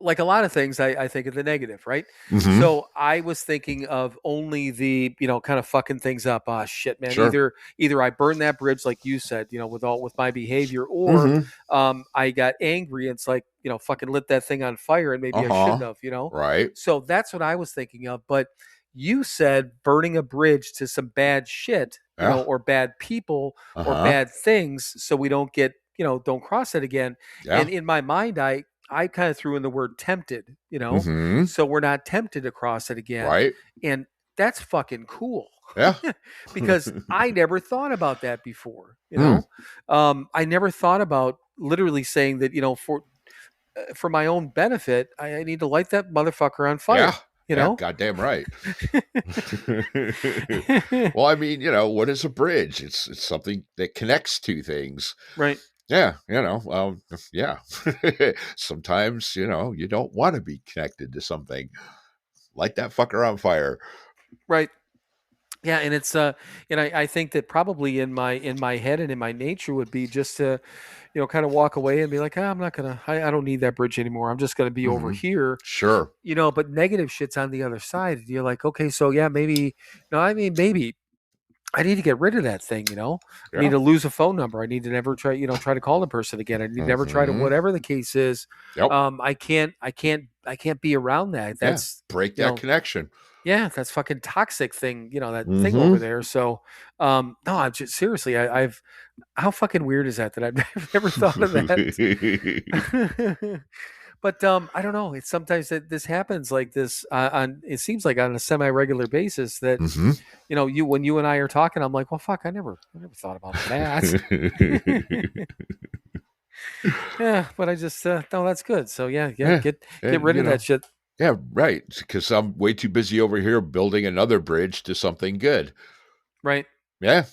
[SPEAKER 5] Like a lot of things, I think of the negative, right?
[SPEAKER 6] Mm-hmm.
[SPEAKER 5] So I was thinking of only the, kind of fucking things up. Ah, shit, man.
[SPEAKER 6] Sure.
[SPEAKER 5] Either I burned that bridge, like you said, with my behavior, or I got angry and it's like, fucking lit that thing on fire and maybe I shouldn't have,
[SPEAKER 6] Right.
[SPEAKER 5] So that's what I was thinking of. But you said burning a bridge to some bad shit, or bad people or bad things, so we don't get, don't cross it again.
[SPEAKER 6] Yeah.
[SPEAKER 5] And in my mind, I kind of threw in the word tempted, so we're not tempted to cross it again.
[SPEAKER 6] Right.
[SPEAKER 5] And that's fucking cool.
[SPEAKER 6] Yeah.
[SPEAKER 5] Because I never thought about that before, I never thought about literally saying that, for my own benefit, I need to light that motherfucker on fire.
[SPEAKER 6] Yeah. Goddamn right. Well, I mean, what is a bridge? It's something that connects two things.
[SPEAKER 5] Right.
[SPEAKER 6] Yeah, yeah. Sometimes, you don't want to be connected to something. Light that fucker on fire.
[SPEAKER 5] Right. Yeah, and it's and I think that probably in my head and in my nature would be just to, kind of walk away and be like, I'm not gonna, I don't need that bridge anymore. I'm just gonna be over here.
[SPEAKER 6] Sure.
[SPEAKER 5] But negative shit's on the other side. You're like, okay, so yeah, maybe, maybe I need to get rid of that thing. I need to lose a phone number. I need to never try, try to call the person again. I need to never try to, whatever the case is.
[SPEAKER 6] Yep.
[SPEAKER 5] I can't be around that. That's
[SPEAKER 6] break that connection.
[SPEAKER 5] Yeah, that's fucking toxic thing, that thing over there. So, no, I'm just seriously, I've how fucking weird is that I've never thought of that. But I don't know. It's sometimes that this happens like this it seems like on a semi-regular basis that when you and I are talking, I'm like, well, fuck, I never thought about that. Yeah, but I just no, that's good. So get rid of that shit.
[SPEAKER 6] Yeah, right. Because I'm way too busy over here building another bridge to something good.
[SPEAKER 5] Right.
[SPEAKER 6] Yeah.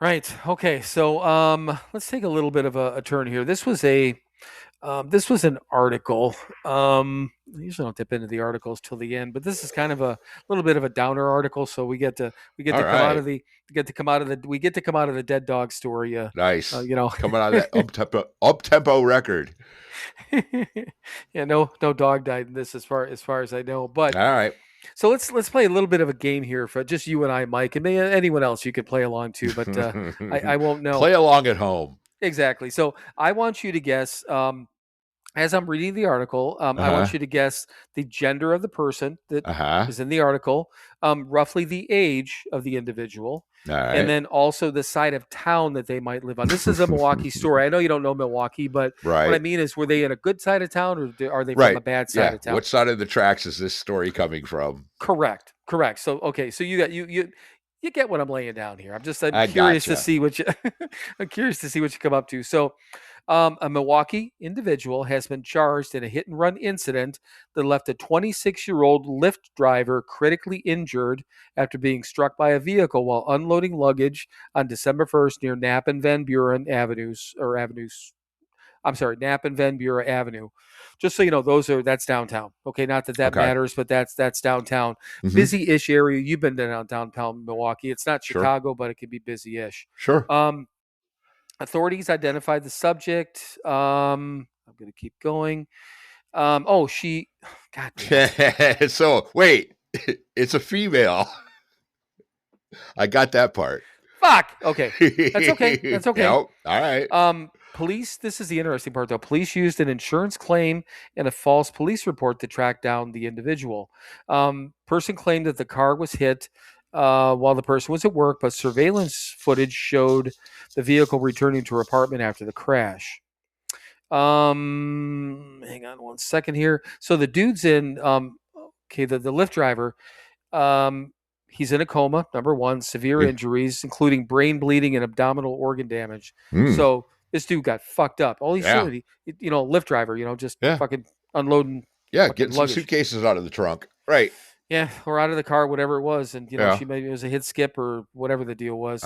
[SPEAKER 5] Right. Okay. So let's take a little bit of a turn here. This was an article. I usually don't dip into the articles till the end, but this is kind of a little bit of a downer article. So we get to come out of the dead dog story.
[SPEAKER 6] Nice. Coming out of that up tempo record.
[SPEAKER 5] Yeah, no dog died in this as far as I know. But
[SPEAKER 6] all right.
[SPEAKER 5] So let's play a little bit of a game here for just you and I, Mike, and maybe anyone else you could play along too. But I won't know.
[SPEAKER 6] Play along at home.
[SPEAKER 5] Exactly. So I want you to guess. As I'm reading the article, I want you to guess the gender of the person that is in the article, roughly the age of the individual, and then also the side of town that they might live on. This is a Milwaukee story. I know you don't know Milwaukee, but what I mean is, were they in a good side of town or are they from a bad side of town?
[SPEAKER 6] What side of the tracks is this story coming from?
[SPEAKER 5] Correct. So, okay. So you got you get what I'm laying down here. I'm curious to see what you I'm curious to see what you come up to. So a Milwaukee individual has been charged in a hit and run incident that left a 26-year-old Lyft driver critically injured after being struck by a vehicle while unloading luggage on December 1st near Knapp and Van Buren Knapp and Van Buren Avenue. Just so you know, that's downtown. Okay, not that matters, but that's downtown. Busy-ish area. You've been to downtown Milwaukee. It's not Chicago, but it can be busy-ish.
[SPEAKER 6] Sure.
[SPEAKER 5] Authorities identified the subject. I'm going to keep going. God.
[SPEAKER 6] So wait, it's a female. I got that part.
[SPEAKER 5] Fuck. Okay. That's okay. That's okay.
[SPEAKER 6] Yep. All right.
[SPEAKER 5] Police, this is the interesting part though. Police used an insurance claim and a false police report to track down the individual. Person claimed that the car was hit while the person was at work, but surveillance footage showed the vehicle returning to her apartment after the crash. Hang on one second here. So the dude's in, the Lyft driver, he's in a coma, number one, severe injuries, including brain bleeding and abdominal organ damage. So this dude got fucked up. All he's doing, Lyft driver, just fucking unloading.
[SPEAKER 6] Yeah, getting some suitcases out of the trunk. Right.
[SPEAKER 5] Yeah, or out of the car, whatever it was. And, she maybe it was a hit skip or whatever the deal was.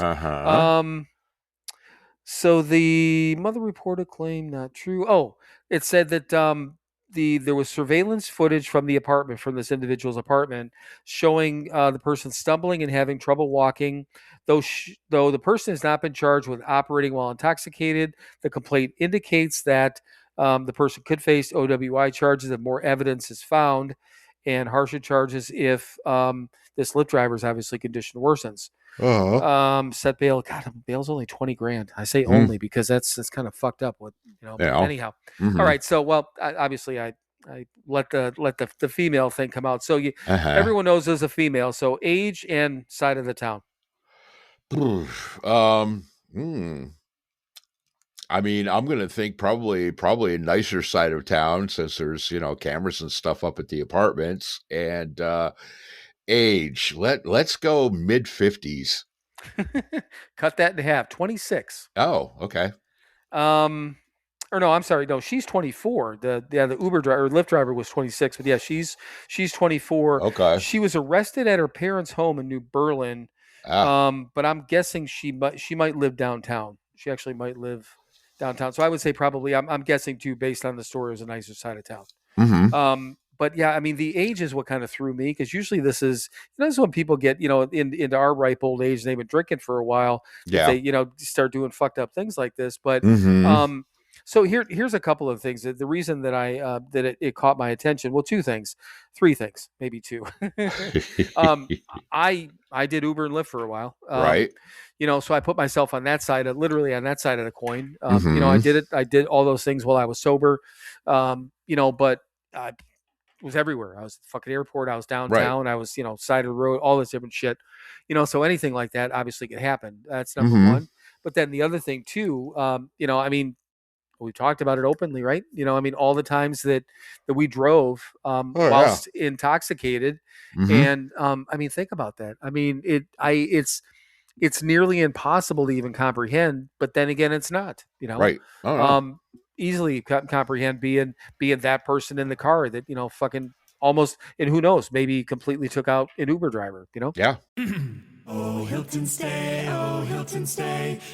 [SPEAKER 5] So the mother reported claim not true. Oh, it said that there was surveillance footage from the apartment, from this individual's apartment, showing the person stumbling and having trouble walking. Though the person has not been charged with operating while intoxicated, the complaint indicates that the person could face OWI charges if more evidence is found, and harsher charges if this Lyft driver's obviously condition worsens. Set bail. God, bail's only $20,000. I say only because that's kind of fucked up. Anyhow. All right. So, obviously I let the female thing come out. So everyone knows there's a female. So age and side of the town.
[SPEAKER 6] I mean, I'm going to think probably a nicer side of town since there's, cameras and stuff up at the apartments. And age, let's go mid-50s.
[SPEAKER 5] Cut that in half. 26.
[SPEAKER 6] Oh, okay.
[SPEAKER 5] Or no, I'm sorry. No, she's 24. The Uber driver, or Lyft driver was 26. But yeah, she's 24.
[SPEAKER 6] Okay.
[SPEAKER 5] She was arrested at her parents' home in New Berlin. But I'm guessing she might live downtown. She actually might live downtown. So I would say probably, I'm guessing too, based on the story, it was a nicer side of town.
[SPEAKER 6] Mm-hmm.
[SPEAKER 5] But yeah, I mean, the age is what kind of threw me, because usually this is when people get, into our ripe old age, they've been drinking for a while.
[SPEAKER 6] Yeah.
[SPEAKER 5] They, start doing fucked up things like this. But,
[SPEAKER 6] Mm-hmm.
[SPEAKER 5] so here's a couple of things. The reason that it caught my attention, well, three things, maybe two. I did Uber and Lyft for a while.
[SPEAKER 6] Right.
[SPEAKER 5] So I put myself on that side, literally on that side of the coin.
[SPEAKER 6] Mhm.
[SPEAKER 5] I did all those things while I was sober. But I was everywhere. I was at the fucking airport. I was downtown. I was, side of the road, all this different shit. So anything like that obviously could happen. That's number
[SPEAKER 6] Mhm.
[SPEAKER 5] one. But then the other thing too, I mean, we talked about it openly, right? All the times that we drove
[SPEAKER 6] yeah.
[SPEAKER 5] whilst intoxicated.
[SPEAKER 6] Mhm.
[SPEAKER 5] And I mean, think about that. I mean, it's nearly impossible to even comprehend, but then again, it's not,
[SPEAKER 6] Right. Oh, no.
[SPEAKER 5] Easily comprehend being that person in the car that, fucking almost, and who knows, maybe completely took out an Uber driver,
[SPEAKER 6] Yeah.
[SPEAKER 9] Oh, Hilton stay,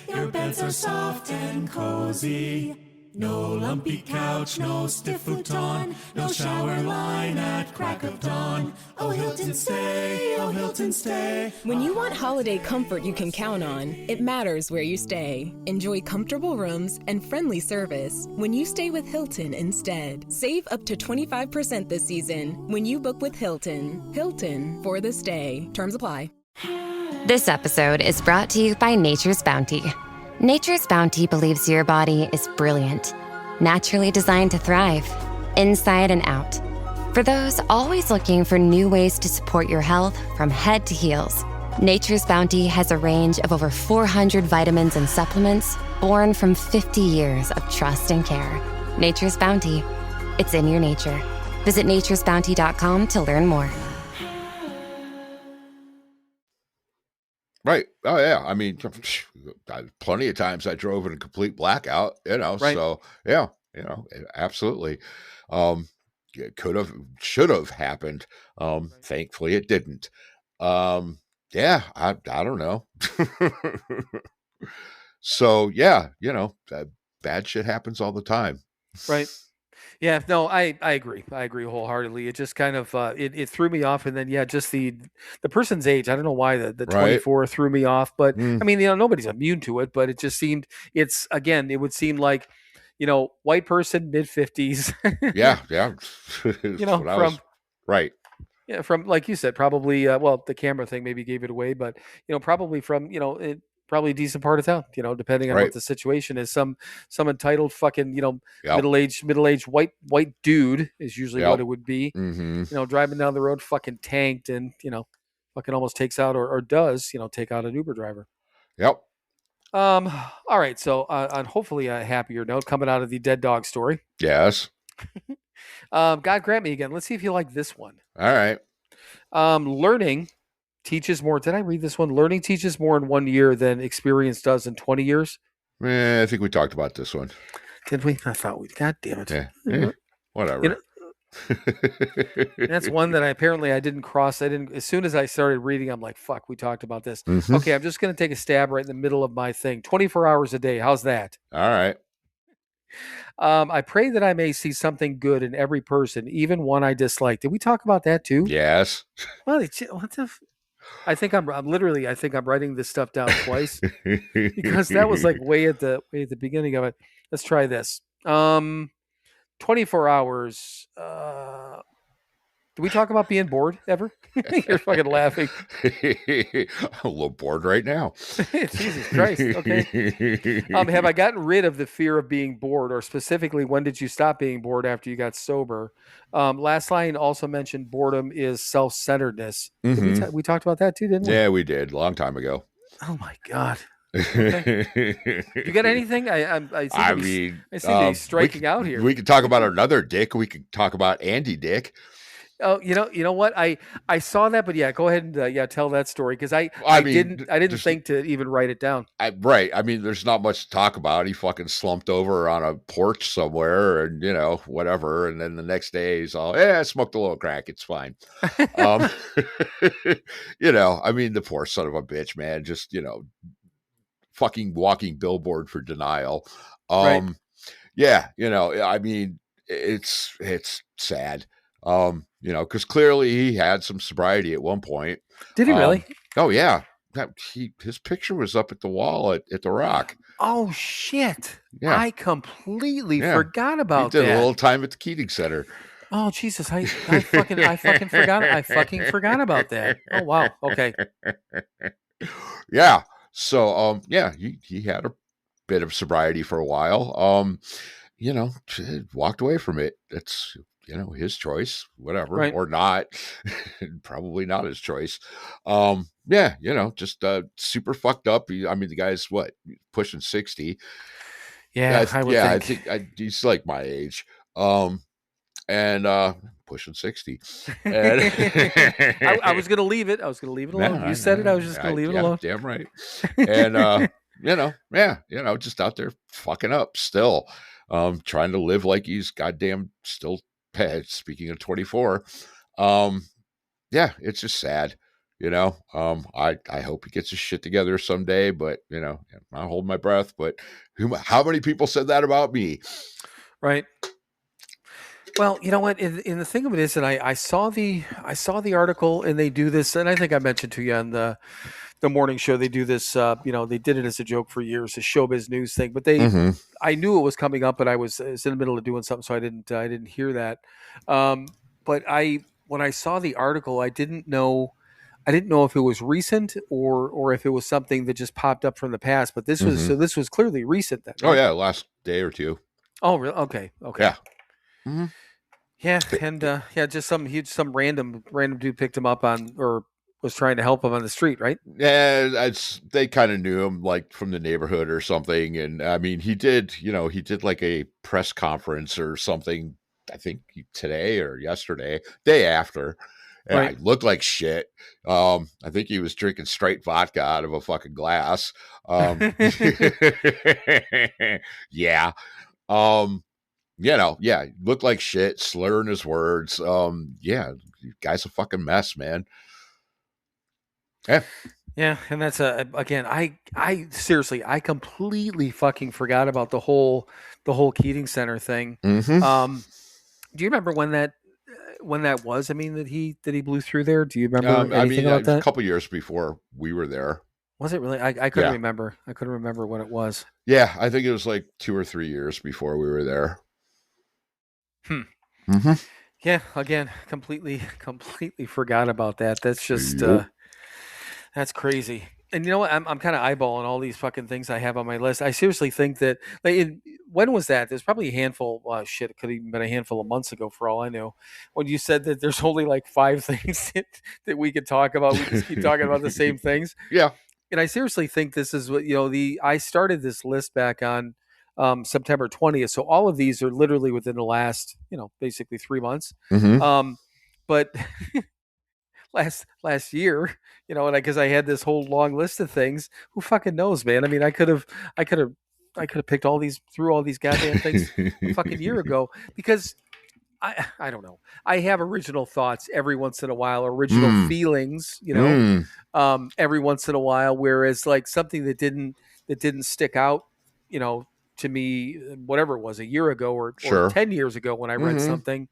[SPEAKER 9] your beds are soft and cozy. No lumpy couch, no stiff futon, no shower line at crack of dawn. Oh, Hilton stay, oh, Hilton stay.
[SPEAKER 10] When you want holiday comfort you can count on, it matters where you stay. Enjoy comfortable rooms and friendly service when you stay with Hilton instead. Save up to 25% this season when you book with Hilton. Hilton for the stay. Terms apply.
[SPEAKER 11] This episode is brought to you by Nature's Bounty. Nature's Bounty believes your body is brilliant, naturally designed to thrive, inside and out. For those always looking for new ways to support your health from head to heels, Nature's Bounty has a range of over 400 vitamins and supplements born from 50 years of trust and care. Nature's Bounty. It's in your nature. Visit naturesbounty.com to learn more.
[SPEAKER 6] Right. Oh, yeah. I mean, plenty of times I drove in a complete blackout,
[SPEAKER 5] Right.
[SPEAKER 6] So yeah, absolutely. It should have happened. Thankfully it didn't. Yeah, I don't know. So yeah, bad shit happens all the time.
[SPEAKER 5] Right. Yeah, no, I agree. I agree wholeheartedly. It just kind of it threw me off, and then just the person's age. I don't know why the 24 threw me off, but I mean, nobody's immune to it, but it just seemed it would seem like, white person, mid-50s.
[SPEAKER 6] Yeah. Right.
[SPEAKER 5] Yeah, from, like you said, probably well, the camera thing maybe gave it away, but probably from probably a decent part of town, depending on what the situation is. Some entitled fucking, middle-aged white dude is usually what it would be.
[SPEAKER 6] Mm-hmm.
[SPEAKER 5] Driving down the road fucking tanked and, fucking almost takes out or does, take out an Uber driver.
[SPEAKER 6] Yep.
[SPEAKER 5] All right. So on hopefully a happier note, coming out of the dead dog story.
[SPEAKER 6] Yes.
[SPEAKER 5] God grant me again. Let's see if you like this one.
[SPEAKER 6] All right.
[SPEAKER 5] Learning teaches more. Did I read this one? Learning teaches more in 1 year than experience does in 20 years.
[SPEAKER 6] I think we talked about this one.
[SPEAKER 5] Did we? I thought we. God damn it.
[SPEAKER 6] Yeah. Whatever.
[SPEAKER 5] That's one that I didn't cross. As soon as I started reading, I'm like, fuck, we talked about this.
[SPEAKER 6] Mm-hmm.
[SPEAKER 5] Okay, I'm just going to take a stab right in the middle of my thing. 24 hours a day. How's that?
[SPEAKER 6] All right.
[SPEAKER 5] I pray that I may see something good in every person, even one I dislike. Did we talk about that too?
[SPEAKER 6] Yes.
[SPEAKER 5] Well, I think I'm writing this stuff down twice because that was like way at the beginning of it. Let's try this. 24 hours. Do we talk about being bored ever? You're fucking laughing.
[SPEAKER 6] I'm a little bored right now.
[SPEAKER 5] Jesus Christ. Okay. Have I gotten rid of the fear of being bored, or specifically, when did you stop being bored after you got sober? Last line also mentioned boredom is self-centeredness.
[SPEAKER 6] Mm-hmm.
[SPEAKER 5] We talked about that too, didn't we?
[SPEAKER 6] Yeah, we did a long time ago.
[SPEAKER 5] Oh my God. Okay. You got anything? I seem to be striking out here.
[SPEAKER 6] We could talk about another dick. We could talk about Andy Dick.
[SPEAKER 5] Oh, you know what? I saw that, but yeah, go ahead and tell that story, because I didn't think to even write it down.
[SPEAKER 6] Right. I mean, there's not much to talk about. He fucking slumped over on a porch somewhere, and whatever. And then the next day he's all, I smoked a little crack. It's fine. I mean, the poor son of a bitch, man. Just fucking walking billboard for denial.
[SPEAKER 5] Right.
[SPEAKER 6] Yeah, I mean, it's sad. Because clearly he had some sobriety at one point.
[SPEAKER 5] Did he really?
[SPEAKER 6] Oh yeah. His picture was up at the wall at the Rock.
[SPEAKER 5] Oh shit!
[SPEAKER 6] Yeah.
[SPEAKER 5] I completely forgot about
[SPEAKER 6] he did
[SPEAKER 5] that.
[SPEAKER 6] a little time at the Keating Center.
[SPEAKER 5] Oh Jesus! I fucking forgot. I fucking forgot about that. Oh wow. Okay.
[SPEAKER 6] Yeah. So he had a bit of sobriety for a while. Walked away from it. That's his choice, whatever,
[SPEAKER 5] right.
[SPEAKER 6] Or not. Probably not his choice. Just super fucked up. I mean, the guy's pushing 60.
[SPEAKER 5] Yeah,
[SPEAKER 6] I think he's like my age. And pushing 60. And
[SPEAKER 5] I was gonna leave it. I was gonna leave it alone. You said it. I was just gonna leave it alone.
[SPEAKER 6] Damn right. And just out there fucking up still. Trying to live like he's goddamn still. Speaking of 24, it's just sad. I hope he gets his shit together someday, but I'm not holding my breath. But how many people said that about me?
[SPEAKER 5] Right. Well, you know what? In the thing of it is that I saw the article, and they do this, and I think I mentioned to you on the morning show. They do this. They did it as a joke for years, the showbiz news thing. But I knew it was coming up, but I was in the middle of doing something, so I didn't hear that. But when I saw the article, I didn't know if it was recent or if it was something that just popped up from the past. But this was clearly recent then. Right?
[SPEAKER 6] Oh yeah, last day or two.
[SPEAKER 5] Oh really? Okay.
[SPEAKER 6] Yeah.
[SPEAKER 5] Mm-hmm. Yeah, and just some random dude picked him up on or was trying to help him on the street, right?
[SPEAKER 6] Yeah, they kind of knew him like from the neighborhood or something, and I mean he did like a press conference or something. I think today or yesterday, day after. And
[SPEAKER 5] right.
[SPEAKER 6] I looked like shit. I think he was drinking straight vodka out of a fucking glass. Yeah. Looked like shit, slurring his words. Guy's a fucking mess, man. Yeah.
[SPEAKER 5] Yeah, and that's again, I seriously, I completely fucking forgot about the whole Keating Center thing.
[SPEAKER 6] Mm-hmm.
[SPEAKER 5] Do you remember when that was? I mean, that he blew through there. Do you remember anything about that?
[SPEAKER 6] A couple years before we were there.
[SPEAKER 5] Was it really? I couldn't remember. I couldn't remember when it was.
[SPEAKER 6] Yeah, I think it was like 2 or 3 years before we were there.
[SPEAKER 5] Mm-hmm. Yeah, again, completely forgot about that. That's just that's crazy. And you know what? I'm kind of eyeballing all these fucking things I have on my list. I seriously think that when was that? There's probably a handful. It could have even been a handful of months ago, for all I know. When you said that there's only like 5 things that we could talk about, we just keep talking about the same things.
[SPEAKER 6] Yeah.
[SPEAKER 5] And I seriously think this is what I started this list back on September 20th. So all of these are literally within the last, basically 3 months.
[SPEAKER 6] Mm-hmm.
[SPEAKER 5] But last year, and because I had this whole long list of things, who fucking knows, man? I mean, I could have picked through all these goddamn things a fucking year ago, because I don't know. I have original thoughts every once in a while, original feelings, every once in a while, whereas like something that didn't stick out, to me, whatever it was, a year ago or 10 years ago when I read something,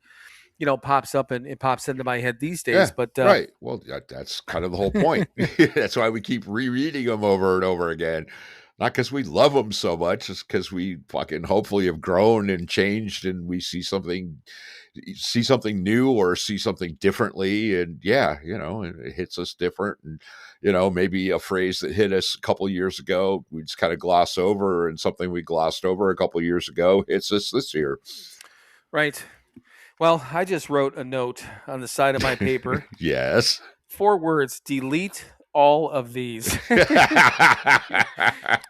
[SPEAKER 5] pops up and it pops into my head these days.
[SPEAKER 6] Yeah,
[SPEAKER 5] but
[SPEAKER 6] right. Well, that's kind of the whole point. That's why we keep rereading them over and over again. Not because we love them so much, it's because we fucking hopefully have grown and changed, and we see something new or see something differently, and it hits us different, and maybe a phrase that hit us a couple years ago we just kind of gloss over, and something we glossed over a couple years ago hits us this year.
[SPEAKER 5] Right. Well, I just wrote a note on the side of my paper.
[SPEAKER 6] Yes.
[SPEAKER 5] 4 words: delete all of these.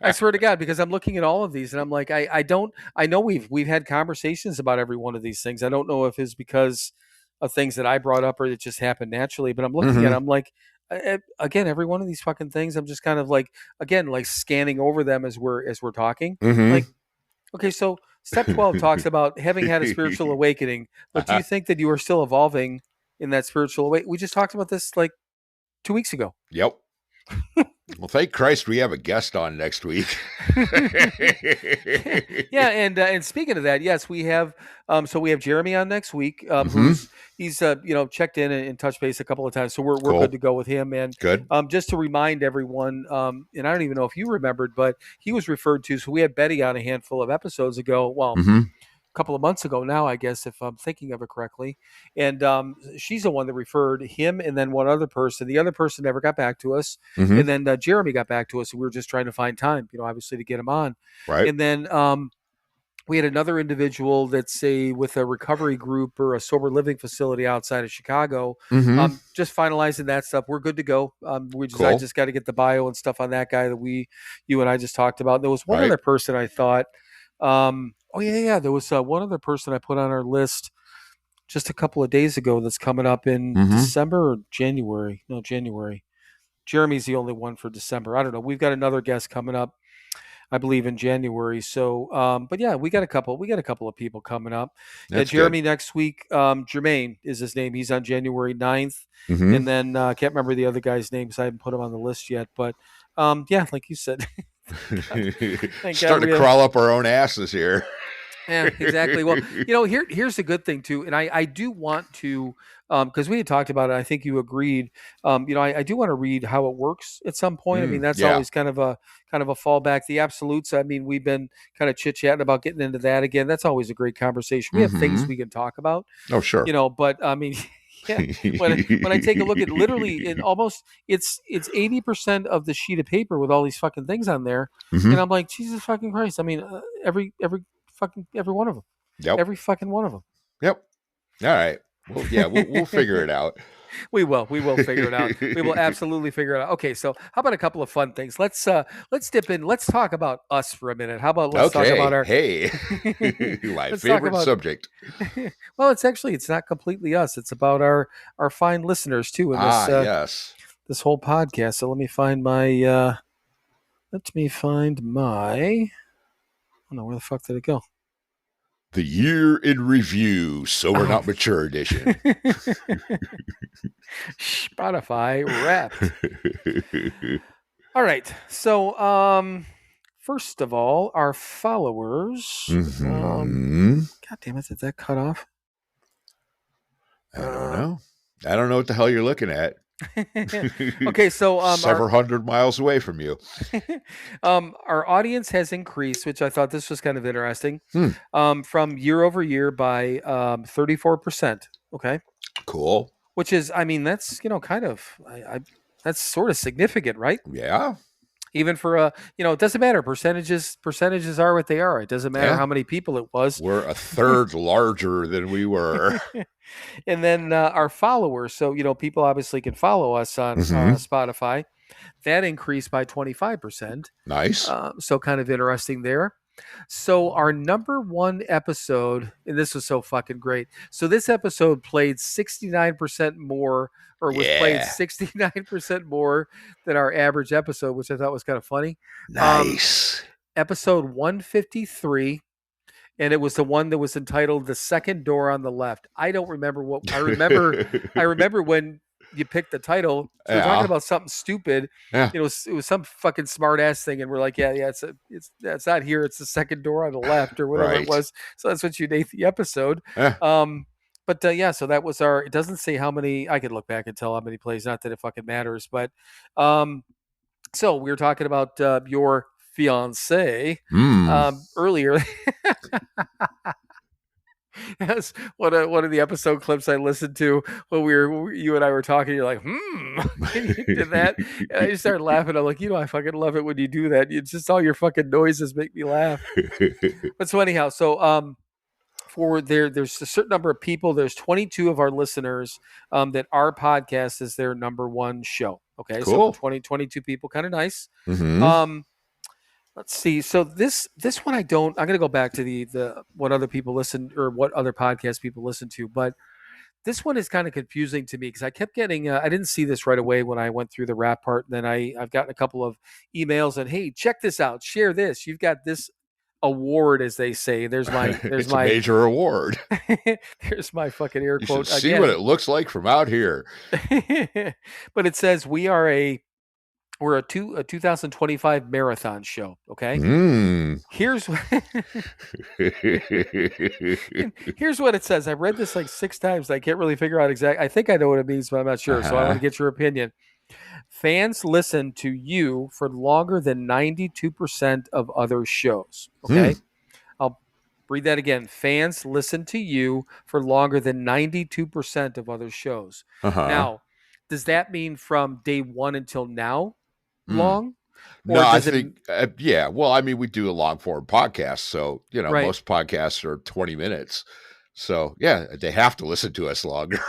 [SPEAKER 5] I swear to God, because I'm looking at all of these and I'm like, I know we've had conversations about every one of these things. I don't know if it's because of things that I brought up or it just happened naturally, but I'm looking at it, I'm like, again, every one of these fucking things, I'm just kind of like, again, like scanning over them as we're talking. Like, okay, so step 12 talks about having had a spiritual awakening, but do you think that you are still evolving in that spiritual way? We just talked about this like 2 weeks ago.
[SPEAKER 6] Yep. Well, thank Christ we have a guest on next week.
[SPEAKER 5] Yeah, and speaking of that, yes, we have. So we have Jeremy on next week. He's checked in and touched base a couple of times, so we're
[SPEAKER 6] Cool.
[SPEAKER 5] good to go with him. And
[SPEAKER 6] Good.
[SPEAKER 5] Just to remind everyone, and I don't even know if you remembered, but he was referred to. So we had Betty on a handful of episodes ago. Well. Couple of months ago now, I guess, if I'm thinking of it correctly. And she's the one that referred him and then one other person. The other person never got back to us. And then Jeremy got back to us, and we were just trying to find time, obviously, to get him on.
[SPEAKER 6] Right.
[SPEAKER 5] And then we had another individual that's with a recovery group or a sober living facility outside of Chicago. Just finalizing that stuff. We're good to go. I just got to get the bio and stuff on that guy that you and I just talked about. There was one other person I thought, there was one other person I put on our list just a couple of days ago that's coming up in December or January. No, January. Jeremy's the only one for December. I don't know. We've got another guest coming up, I believe, in January. So, but yeah, we got a couple of people coming up. Jeremy good. Next week, Jermaine is his name. He's on January 9th. And then I can't remember the other guy's name because I haven't put him on the list yet. But like you said,
[SPEAKER 6] starting to crawl up our own asses here.
[SPEAKER 5] Yeah, exactly. Well, here's the good thing too, and I do want to, because we had talked about it. I think you agreed. I do want to read how it works at some point. I mean, that's always kind of a fallback. The absolutes. I mean, we've been kind of chit chatting about getting into that again. That's always a great conversation. We have things we can talk about.
[SPEAKER 6] Oh, sure.
[SPEAKER 5] But I mean. Yeah. When I take a look at literally it's 80% of the sheet of paper with all these fucking things on there, and I'm like, Jesus fucking Christ! I mean, every one of them.
[SPEAKER 6] Yep.
[SPEAKER 5] Every fucking one of them.
[SPEAKER 6] Yep. All right. Well, yeah, we'll figure it out.
[SPEAKER 5] We will figure it out. We will absolutely figure it out. Okay, so how about a couple of fun things? Let's dip in. Let's talk about us for a minute. How about let's talk about our
[SPEAKER 6] my favorite subject.
[SPEAKER 5] Well, it's not completely us. It's about our fine listeners too. In this,
[SPEAKER 6] yes.
[SPEAKER 5] This whole podcast. So let me find my. Oh no, where the fuck did it go?
[SPEAKER 6] The Year in Review, Sober Not Mature edition.
[SPEAKER 5] Spotify Wrapped. All right. So, first of all, our followers. God damn it, did that cut off?
[SPEAKER 6] I don't know what the hell you're looking at.
[SPEAKER 5] Okay, so
[SPEAKER 6] several hundred miles away from you.
[SPEAKER 5] Our audience has increased, which I thought this was kind of interesting, from year over year by 34%. Okay,
[SPEAKER 6] cool.
[SPEAKER 5] Which is, I mean, that's kind of that's sort of significant, right?
[SPEAKER 6] Yeah.
[SPEAKER 5] Even for it doesn't matter. Percentages are what they are. It doesn't matter how many people it was.
[SPEAKER 6] We're a third larger than we were.
[SPEAKER 5] And then our followers. So, people obviously can follow us on Spotify. That increased by 25%.
[SPEAKER 6] Nice.
[SPEAKER 5] So kind of interesting there. So our number one episode, and this was so fucking great. So this episode played 69% more, or was played 69% more than our average episode, which I thought was kind of funny.
[SPEAKER 6] Nice.
[SPEAKER 5] Episode 153. And it was the one that was entitled "The Second Door on the Left." I don't remember what I remember. I remember when you picked the title. So we're talking about something stupid.
[SPEAKER 6] Yeah.
[SPEAKER 5] It was some fucking smart ass thing, and we're like, it's not here. It's the second door on the left, or whatever it was. So that's what you named the episode.
[SPEAKER 6] Yeah.
[SPEAKER 5] So that was our. It doesn't say how many. I could look back and tell how many plays. Not that it fucking matters, but so we were talking about your fiance earlier. That's one of the episode clips I listened to when you and I were talking. You're like, and you did that, and I just started laughing. I'm like, I fucking love it when you do that. It's just all your fucking noises make me laugh. But so anyhow, there's a certain number of people. There's 22 of our listeners that our podcast is their number one show. Okay,
[SPEAKER 6] cool.
[SPEAKER 5] So 22 people, kind of nice. Let's see. So this one I'm going to go back to the what other people listen, or what other podcast people listen to, but this one is kind of confusing to me because I kept getting I didn't see this right away when I went through the rap part. And then I've gotten a couple of emails and, hey, check this out, share this. You've got this award, as they say. There's my
[SPEAKER 6] a major award.
[SPEAKER 5] There's my fucking air quote.
[SPEAKER 6] See what it looks like from out here.
[SPEAKER 5] But it says we are a We're a 2025 marathon show. Okay. Here's here's what it says. I've read this like 6 times. I can't really figure out exactly. I think I know what it means, but I'm not sure. So I want to get your opinion. Fans listen to you for longer than 92% of other shows. Okay. I'll read that again. Fans listen to you for longer than 92% of other shows. Now, does that mean from day one until now long?
[SPEAKER 6] No, I think, yeah. Well, I mean, we do a long form podcast. So, most podcasts are 20 minutes. So, yeah, they have to listen to us longer.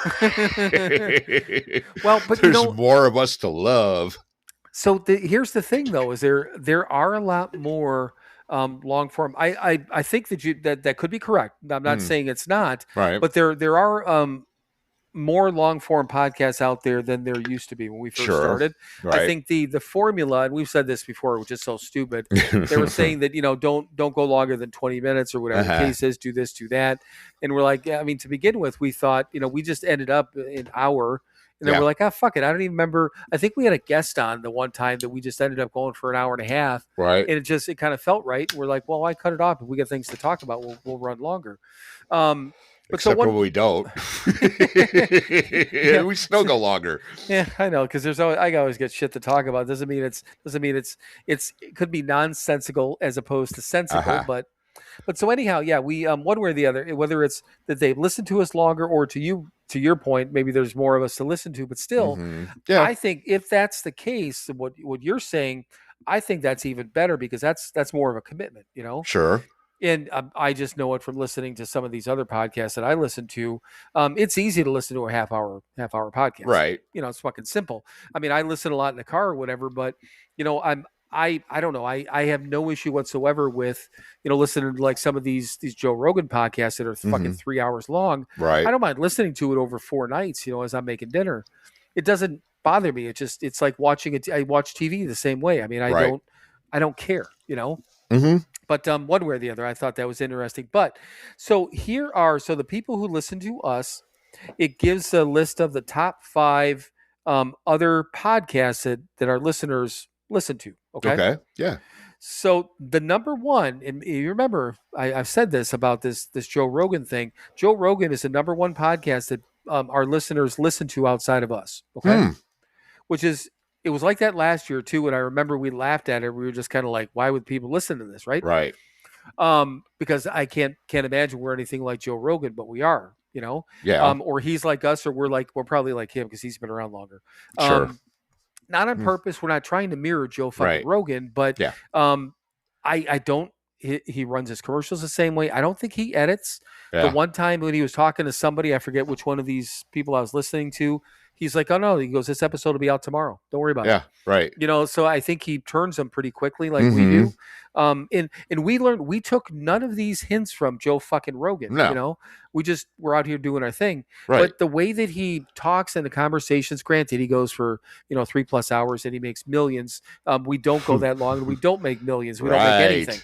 [SPEAKER 5] Well, but
[SPEAKER 6] there's more of us to love.
[SPEAKER 5] So here's the thing, though, is there are a lot more long form. I think that could be correct. I'm not saying it's not,
[SPEAKER 6] right?
[SPEAKER 5] But there are more long form podcasts out there than there used to be when we first started.
[SPEAKER 6] Right.
[SPEAKER 5] I think the formula, and we've said this before, which is so stupid. They were saying that don't go longer than 20 minutes or whatever the case is. Do this, do that, and we're like, I mean, to begin with, we thought we just ended up an hour. And then we're like, fuck it. I don't even remember. I think we had a guest on the one time that we just ended up going for an hour and a half.
[SPEAKER 6] Right.
[SPEAKER 5] And it kind of felt right. We're like, well, why cut it off? If we got things to talk about, we'll run longer.
[SPEAKER 6] Except when we don't. We still go longer.
[SPEAKER 5] Yeah, I know. Because I always get shit to talk about. Doesn't mean it could be nonsensical as opposed to sensible, but so anyhow, yeah, we one way or the other, whether it's that they've listened to us longer or to your point, maybe there's more of us to listen to, but still, I think if that's the case, what you're saying, I think that's even better because that's more of a commitment,
[SPEAKER 6] Sure.
[SPEAKER 5] And I just know it from listening to some of these other podcasts that I listen to. It's easy to listen to a half hour podcast,
[SPEAKER 6] right?
[SPEAKER 5] It's fucking simple. I mean, I listen a lot in the car or whatever, but I don't know. I have no issue whatsoever with, listening to like some of these Joe Rogan podcasts that are fucking 3 hours long.
[SPEAKER 6] Right.
[SPEAKER 5] I don't mind listening to it over 4 nights, as I'm making dinner. It doesn't bother me. It's like watching it. I watch TV the same way. I mean, I don't care, But one way or the other, I thought that was interesting. But so the people who listen to us, it gives a list of the top 5 other podcasts that our listeners listen to. Okay.
[SPEAKER 6] Yeah.
[SPEAKER 5] So the number one, and you remember, I've said this about this Joe Rogan thing. Joe Rogan is the number one podcast that our listeners listen to outside of us. Okay. Which is, it was like that last year too. And I remember we laughed at it. We were just kind of like, why would people listen to this? Right.
[SPEAKER 6] Right.
[SPEAKER 5] Because I can't imagine we're anything like Joe Rogan, but we are,
[SPEAKER 6] Yeah.
[SPEAKER 5] Or he's like us, or we're probably like him because he's been around longer.
[SPEAKER 6] Sure.
[SPEAKER 5] Not on purpose. We're not trying to mirror Joe fucking Rogan, but I don't. He runs his commercials the same way. I don't think he edits.
[SPEAKER 6] Yeah.
[SPEAKER 5] The one time when he was talking to somebody, I forget which one of these people I was listening to, he's like, "Oh no," he goes, "This episode will be out tomorrow. Don't worry about it."
[SPEAKER 6] Yeah, right.
[SPEAKER 5] So I think he turns them pretty quickly, like we do. And we took none of these hints from Joe fucking Rogan.
[SPEAKER 6] No.
[SPEAKER 5] We're out here doing our thing.
[SPEAKER 6] Right.
[SPEAKER 5] But the way that he talks in the conversations, granted, he goes for 3+ hours and he makes millions. We don't go that long and we don't make millions. We don't make anything.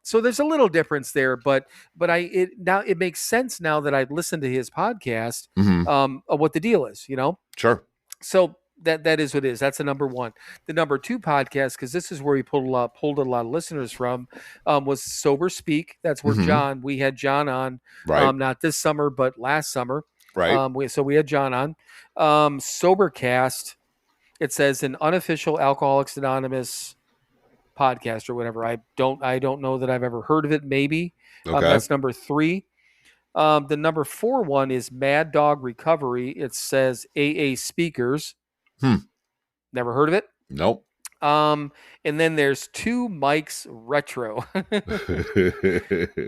[SPEAKER 5] So there's a little difference there, but it makes sense now that I've listened to his podcast of what the deal is,
[SPEAKER 6] Sure.
[SPEAKER 5] So that is what it is. That's the number one. The number 2 podcast, because this is where we pulled a lot of listeners from, was Sober Speak. That's where we had John on, not this summer, but last summer.
[SPEAKER 6] Right.
[SPEAKER 5] We had John on. Sobercast, it says an unofficial Alcoholics Anonymous podcast or whatever. I don't know that I've ever heard of it. Maybe.
[SPEAKER 6] Okay.
[SPEAKER 5] That's number 3. The number 4 one is Mad Dog Recovery. It says AA Speakers. Never heard of it.
[SPEAKER 6] Nope.
[SPEAKER 5] And then there's 2 Mics Retro.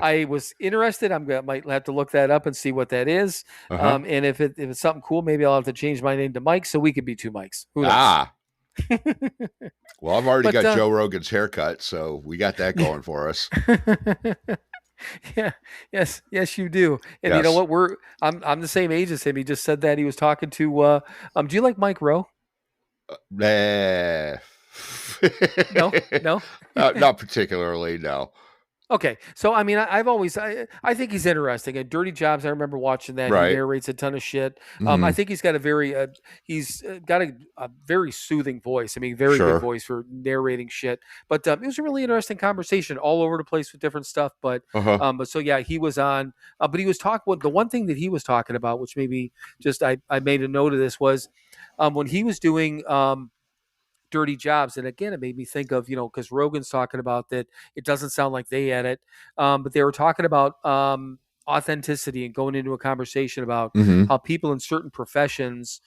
[SPEAKER 5] I was interested. Might have to look that up and see what that is. And if it's something cool, maybe I'll have to change my name to Mike so we could be 2 Mics. Who knows?
[SPEAKER 6] Well, I've already got Joe Rogan's haircut, so we got that going for us.
[SPEAKER 5] Yeah. Yes, you do. And you know what? I'm the same age as him. He just said that he was talking to. Do you like Mike Rowe?
[SPEAKER 6] No,
[SPEAKER 5] no,
[SPEAKER 6] not particularly. No.
[SPEAKER 5] Okay, so I mean, I think he's interesting. And Dirty Jobs, I remember watching that.
[SPEAKER 6] Right.
[SPEAKER 5] He narrates a ton of shit.
[SPEAKER 6] Mhm.
[SPEAKER 5] I think he's got a very soothing voice. I mean, very
[SPEAKER 6] Sure.
[SPEAKER 5] good voice for narrating shit. But it was a really interesting conversation, all over the place with different stuff. But but so yeah, he was on. But he was talking. The one thing that he was talking about, which maybe just I made a note of this, was when he was doing. Dirty Jobs. And again, it made me think of, because Rogan's talking about that it doesn't sound like they edit, but they were talking about authenticity and going into a conversation about
[SPEAKER 6] Mhm.
[SPEAKER 5] how people in certain professions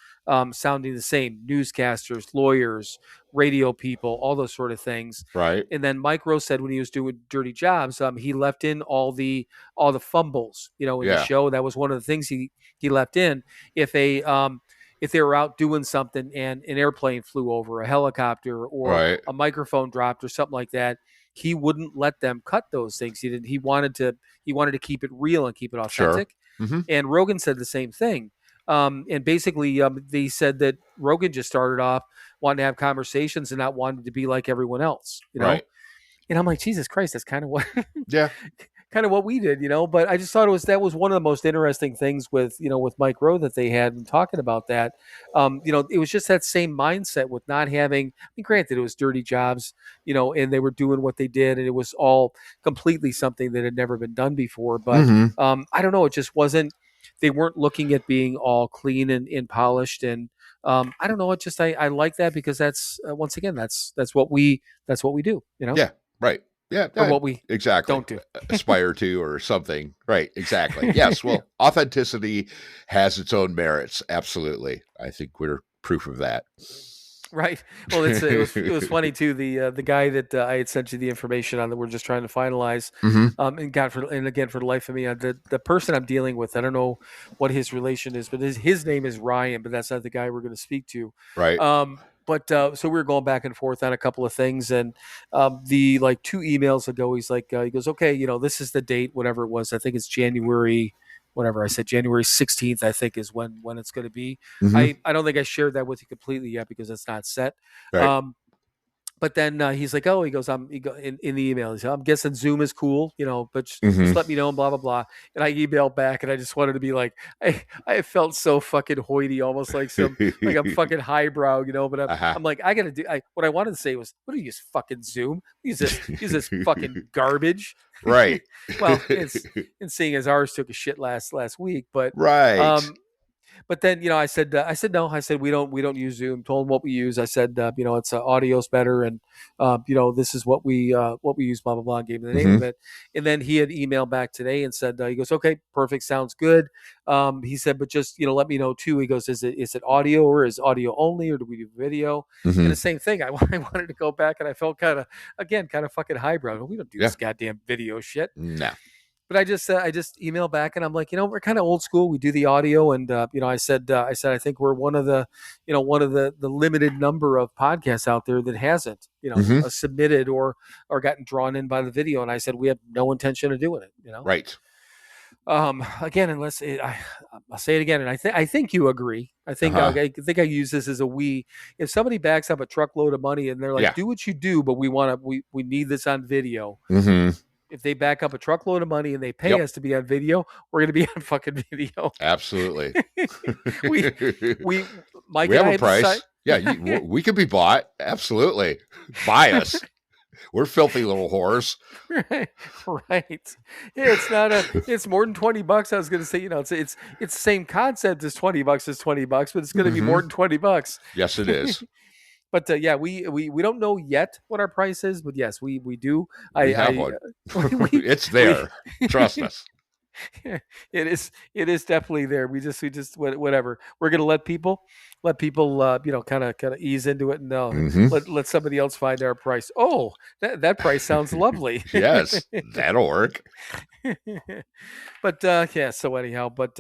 [SPEAKER 5] sounding the same, newscasters, lawyers, radio people, all those sort of things.
[SPEAKER 6] Right.
[SPEAKER 5] And then Mike Rose said when he was doing Dirty Jobs, he left in all the fumbles, in the
[SPEAKER 6] Yeah.
[SPEAKER 5] show. That was one of the things he left in. If they were out doing something and an airplane flew over, a helicopter, or
[SPEAKER 6] Right.
[SPEAKER 5] a microphone dropped or something like that, he wouldn't let them cut those things. He wanted to keep it real and keep it authentic.
[SPEAKER 6] Sure. Mhm.
[SPEAKER 5] And Rogan said the same thing. And basically, they said that Rogan just started off wanting to have conversations and not wanting to be like everyone else,
[SPEAKER 6] Right.
[SPEAKER 5] And I'm like, Jesus Christ, that's kind of what
[SPEAKER 6] Yeah.
[SPEAKER 5] kind of what we did, but I just thought that was one of the most interesting things with Mike Rowe that they had and talking about that. It was just that same mindset with not having, I mean, granted it was Dirty Jobs, and they were doing what they did and it was all completely something that had never been done before. But
[SPEAKER 6] Mhm.
[SPEAKER 5] I don't know, it just wasn't, they weren't looking at being all clean and polished. And I don't know, it just, I like that because that's once again, that's what we do,
[SPEAKER 6] Yeah. Right. Yeah.
[SPEAKER 5] or what we
[SPEAKER 6] exactly
[SPEAKER 5] don't do.
[SPEAKER 6] aspire to or something. Right. Exactly. Yes. Well, authenticity has its own merits. Absolutely. I think we're proof of that.
[SPEAKER 5] Right. Well, it was funny too. The guy that I had sent you the information on that we're just trying to finalize,
[SPEAKER 6] Mhm.
[SPEAKER 5] and again for the life of me, the person I'm dealing with, I don't know what his relation is, but his name is Ryan, but that's not the guy we're going to speak to.
[SPEAKER 6] Right.
[SPEAKER 5] But so we were going back and forth on a couple of things, and the 2 emails ago, he's like, he goes, okay, this is the date, whatever it was. I think it's January. Whatever I said, January 16th, I think is when it's going to be.
[SPEAKER 6] Mhm.
[SPEAKER 5] I don't think I shared that with you completely yet because it's not set.
[SPEAKER 6] Right.
[SPEAKER 5] But then he's like, oh, he goes, in the email, he said, I'm guessing Zoom is cool, but just
[SPEAKER 6] Mhm.
[SPEAKER 5] let me know and blah, blah, blah. And I emailed back and I just wanted to be like, I felt so fucking hoity, almost like like I'm fucking highbrow, but I'm like, I got to do, what I wanted to say was, what do you use, fucking Zoom? Use this fucking garbage.
[SPEAKER 6] Right.
[SPEAKER 5] Well, and seeing as ours took a shit last week, but
[SPEAKER 6] Right.
[SPEAKER 5] but then I said no. I said we don't use Zoom. Told him what we use. I said it's audio's better, and this is what we use. Blah blah blah. Gave him the name of it, and then he had emailed back today and said he goes, okay, perfect, sounds good. He said, but just let me know too. He goes, is it audio or is audio only or do we do video?
[SPEAKER 6] Mhm.
[SPEAKER 5] And the same thing. I wanted to go back and I felt kind of fucking highbrow. We don't do this goddamn video shit.
[SPEAKER 6] No.
[SPEAKER 5] But I just emailed back and I'm like, we're kind of old school. We do the audio, and I said I think we're one of the limited number of podcasts out there that hasn't
[SPEAKER 6] Mhm.
[SPEAKER 5] submitted or gotten drawn in by the video. And I said we have no intention of doing it.
[SPEAKER 6] Right.
[SPEAKER 5] Again, unless I'll say it again, and I think you agree. I think I think I use this as a we. If somebody backs up a truckload of money and they're like, do what you do, but we need this on video.
[SPEAKER 6] Mhm.
[SPEAKER 5] If they back up a truckload of money and they pay us to be on video, we're going to be on fucking video.
[SPEAKER 6] Absolutely.
[SPEAKER 5] Mike
[SPEAKER 6] we
[SPEAKER 5] and
[SPEAKER 6] have
[SPEAKER 5] I
[SPEAKER 6] a price.
[SPEAKER 5] Yeah,
[SPEAKER 6] we could be bought. Absolutely. Buy us. We're filthy little whores.
[SPEAKER 5] Right. Yeah, it's more than $20. I was going to say, it's the same concept as $20 is $20, but it's going to be more than $20.
[SPEAKER 6] Yes, it is.
[SPEAKER 5] But we don't know yet what our price is, but yes, we do.
[SPEAKER 6] We have one. It's there. Trust us.
[SPEAKER 5] It is definitely there. We just whatever. We're gonna let people kind of ease into it and let somebody else find our price. Oh, that price sounds lovely.
[SPEAKER 6] Yes, that'll work.
[SPEAKER 5] But yeah. So anyhow, but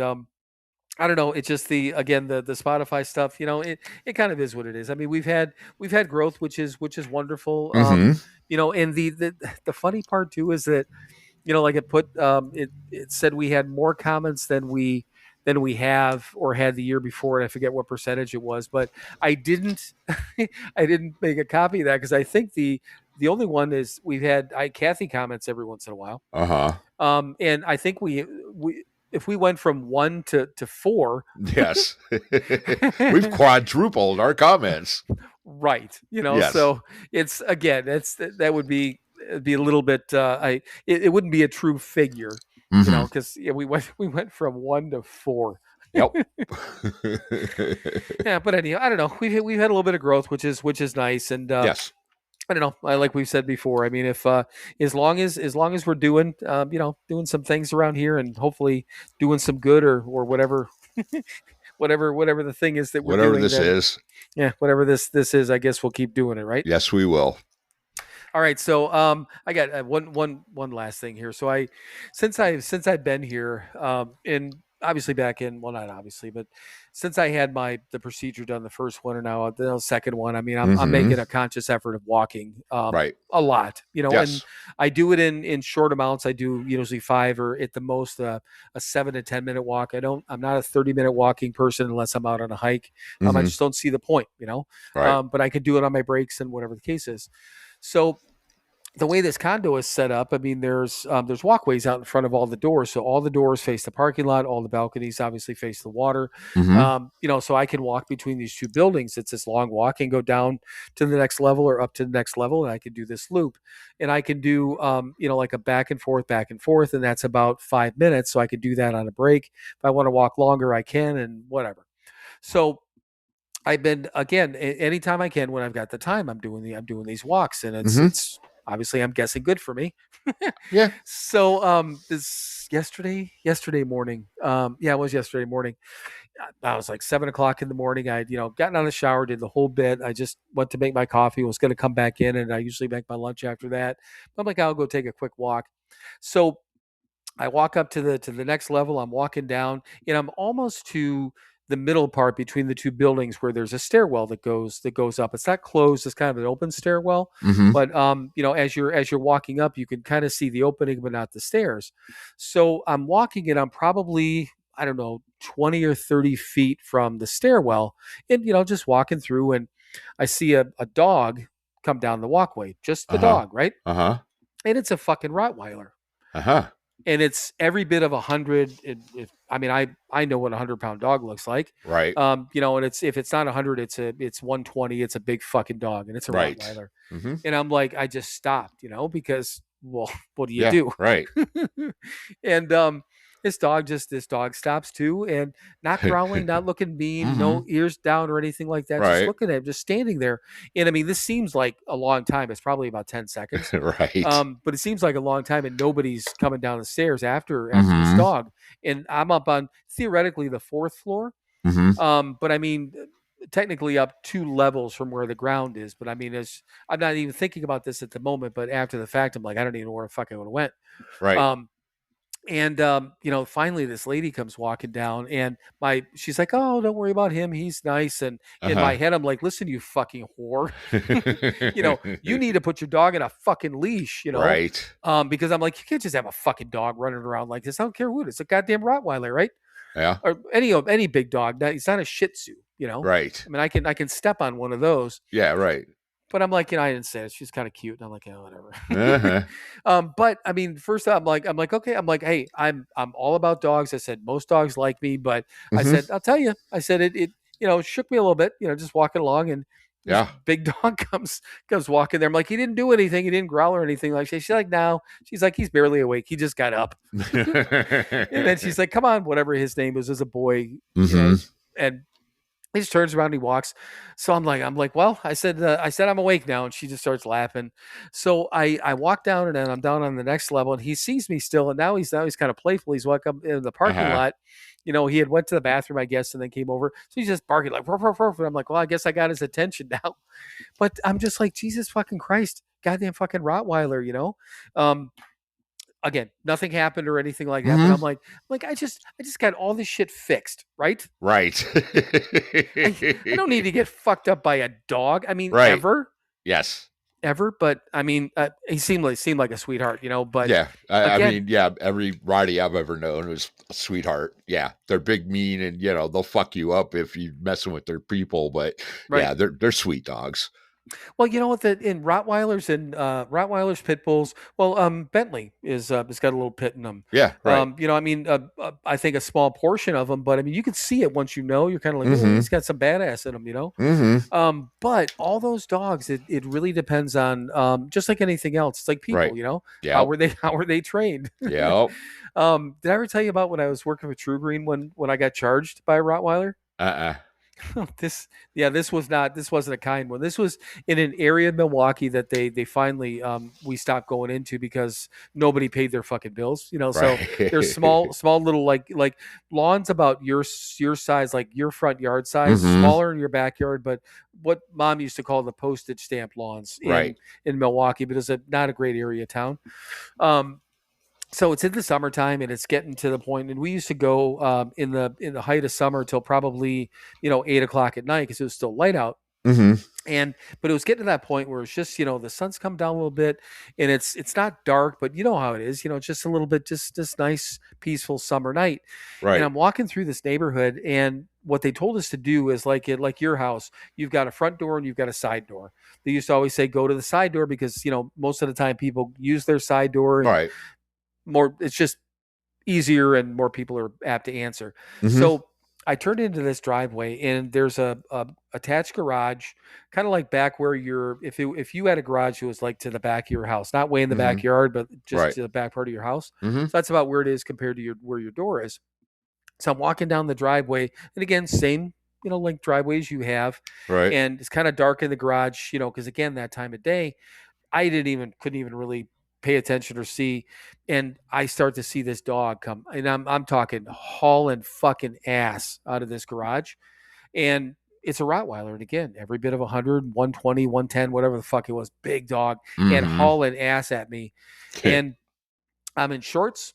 [SPEAKER 5] I don't know. It's just the Spotify stuff. It kind of is what it is. I mean, we've had growth, which is wonderful. And the funny part too is that like it put it said we had more comments than we have or had the year before, and I forget what percentage it was, but I didn't make a copy of that because I think the The only one is Kathy comments every once in a while. And I think we if we went from 1 to 4,
[SPEAKER 6] yes, we've quadrupled our comments.
[SPEAKER 5] Right. So it's again, that would be a little bit. It wouldn't be a true figure, because we went from 1 to 4.
[SPEAKER 6] Yep.
[SPEAKER 5] Yeah, but anyhow, I don't know. We've had a little bit of growth, which is nice, and
[SPEAKER 6] yes.
[SPEAKER 5] I don't know. Like we've said before. I mean, if as long as we're doing doing some things around here, and hopefully doing some good or whatever, whatever the thing is that we're
[SPEAKER 6] whatever
[SPEAKER 5] doing,
[SPEAKER 6] this is.
[SPEAKER 5] Yeah, whatever this is, I guess we'll keep doing it, right?
[SPEAKER 6] Yes, we will.
[SPEAKER 5] All right, so I got one last thing here. So since I've been here, and obviously back in, well, not obviously, but since I had the procedure done, the first one, and now the second one, I mean, I'm making a conscious effort of walking,
[SPEAKER 6] right,
[SPEAKER 5] a lot,
[SPEAKER 6] yes.
[SPEAKER 5] And I do it in short amounts. I do usually 5 or at the most a 7 to 10 minute walk. I'm not a 30-minute walking person unless I'm out on a hike. I just don't see the point,
[SPEAKER 6] Right.
[SPEAKER 5] But I could do it on my breaks and whatever the case is. So the way this condo is set up, I mean, there's walkways out in front of all the doors. So all the doors face the parking lot. All the balconies obviously face the water. So I can walk between these two buildings. It's this long walk and go down to the next level or up to the next level. And I can do this loop, and I can do, like a back and forth. And that's about 5 minutes. So I could do that on a break. If I want to walk longer, I can, and whatever. So I've been, again, anytime I can, when I've got the time, I'm doing these walks, and it's obviously, I'm guessing good for me.
[SPEAKER 6] Yeah.
[SPEAKER 5] So this yesterday morning. It was yesterday morning. I was like 7 o'clock in the morning. I'd gotten out of the shower, did the whole bit. I just went to make my coffee. Was going to come back in, and I usually make my lunch after that. But I'm like, I'll go take a quick walk. So I walk up to the next level. I'm walking down, and I'm almost to the middle part between the two buildings where there's a stairwell that goes up. It's not closed. It's kind of an open stairwell. But as you're walking up, you can kind of see the opening, but not the stairs. So I'm walking, and I'm probably, I don't know, 20 or 30 feet from the stairwell, and just walking through, and I see a dog come down the walkway. Just the dog, right? And it's a fucking Rottweiler. And it's every bit of 100. I know what a 100-pound dog looks like.
[SPEAKER 6] Right.
[SPEAKER 5] And if it's not 100, it's 120. It's a big fucking dog, and it's a Rottweiler. And I'm like, I just stopped, because, well, what do you do?
[SPEAKER 6] Right.
[SPEAKER 5] And this dog stops too, and not growling, not looking mean, no ears down or anything like that.
[SPEAKER 6] Right.
[SPEAKER 5] Just looking at him, just standing there. And I mean, this seems like a long time. It's probably about 10 seconds.
[SPEAKER 6] Right.
[SPEAKER 5] But it seems like a long time, and nobody's coming down the stairs after this dog. And I'm up on theoretically the 4th floor. But I mean, technically up 2 levels from where the ground is. But I mean, I'm not even thinking about this at the moment, but after the fact, I'm like, I don't even know where the fuck I would have went.
[SPEAKER 6] Right.
[SPEAKER 5] And finally this lady comes walking down, and she's like, "Oh, don't worry about him. He's nice." And in my head, I'm like, "Listen, you fucking whore. You need to put your dog in a fucking leash,
[SPEAKER 6] Right.
[SPEAKER 5] Because I'm like, you can't just have a fucking dog running around like this. I don't care who it is. It's a goddamn Rottweiler, right?
[SPEAKER 6] Yeah.
[SPEAKER 5] Or any big dog. He's not a Shih Tzu,
[SPEAKER 6] Right.
[SPEAKER 5] I mean, I can step on one of those.
[SPEAKER 6] Yeah. Right.
[SPEAKER 5] But I'm like, I didn't say it. She's kind of cute. And I'm like, whatever. But I mean, first I'm like, okay. I'm like, hey, I'm all about dogs. I said, most dogs like me, but I said, I'll tell you, I said, it shook me a little bit, just walking along, and this big dog comes walking there. I'm like, he didn't do anything. He didn't growl or anything like that. She's like, no. She's like, he's barely awake. He just got up. And then she's like, come on, whatever his name is a boy. And he just turns around and he walks. So I'm like, well, I said I'm awake now. And she just starts laughing. So I walk down, and then I'm down on the next level, and he sees me still. And now he's kind of playful. He's walking up in the parking lot. He had went to the bathroom, I guess, and then came over. So he's just barking like, ruff, ruff, ruff. And I'm like, well, I guess I got his attention now. But I'm just like, Jesus fucking Christ, goddamn fucking Rottweiler, Again, nothing happened or anything like that. But I'm like, I just got all this shit fixed, right?
[SPEAKER 6] Right.
[SPEAKER 5] I don't need to get fucked up by a dog. I mean,
[SPEAKER 6] right.
[SPEAKER 5] Ever.
[SPEAKER 6] Yes.
[SPEAKER 5] Ever. But I mean, he seemed like a sweetheart, But
[SPEAKER 6] yeah, I mean, every Roddy I've ever known was a sweetheart. Yeah, they're big, mean, and they'll fuck you up if you're messing with their people. But yeah, they're sweet dogs.
[SPEAKER 5] Well, you know what? In Rottweilers and Rottweilers, pit bulls. Well, Bentley is has got a little pit in them.
[SPEAKER 6] Yeah, right.
[SPEAKER 5] I mean, I think a small portion of them, but I mean, you can see it once you know. You're kind of like, oh, he's got some badass in him, you know.
[SPEAKER 6] Mm-hmm.
[SPEAKER 5] But all those dogs, it really depends on just like anything else. It's like people,
[SPEAKER 6] Right.
[SPEAKER 5] you know.
[SPEAKER 6] Yep.
[SPEAKER 5] How were they trained?
[SPEAKER 6] Yep.
[SPEAKER 5] Did I ever tell you about when I was working with True Green when I got charged by a Rottweiler? This wasn't a kind one. This was in an area of Milwaukee that they finally we stopped going into because nobody paid their fucking bills, you know.
[SPEAKER 6] Right.
[SPEAKER 5] So there's small little like lawns about your size, like your front yard size, smaller in your backyard, but what mom used to call the postage stamp lawns in Milwaukee, but it's not a great area of town. So it's in the summertime and it's getting to the point, and we used to go in the height of summer till probably 8:00 at night because it was still light out. But it was getting to that point where it's just the sun's come down a little bit and it's not dark, but you know how it is, it's just a little bit, just this nice peaceful summer night.
[SPEAKER 6] Right.
[SPEAKER 5] And I'm walking through this neighborhood, and what they told us to do is like your house, you've got a front door and you've got a side door. They used to always say go to the side door because most of the time people use their side door. And it's just easier and more people are apt to answer. So I turned into this driveway, and there's a attached garage, kind of like back where if you had a garage, it was like to the back of your house, not way in the backyard, but just to the back part of your house. So that's about where it is compared to where your door is. So I'm walking down the driveway, and again, same, like driveways you have.
[SPEAKER 6] Right.
[SPEAKER 5] And it's kind of dark in the garage, because again, that time of day, I couldn't even really pay attention or see, and I start to see this dog come, and I'm talking hauling fucking ass out of this garage, and it's a Rottweiler, and again, every bit of 100, 120, 110, whatever the fuck it was, big dog, and hauling ass at me. And I'm in shorts,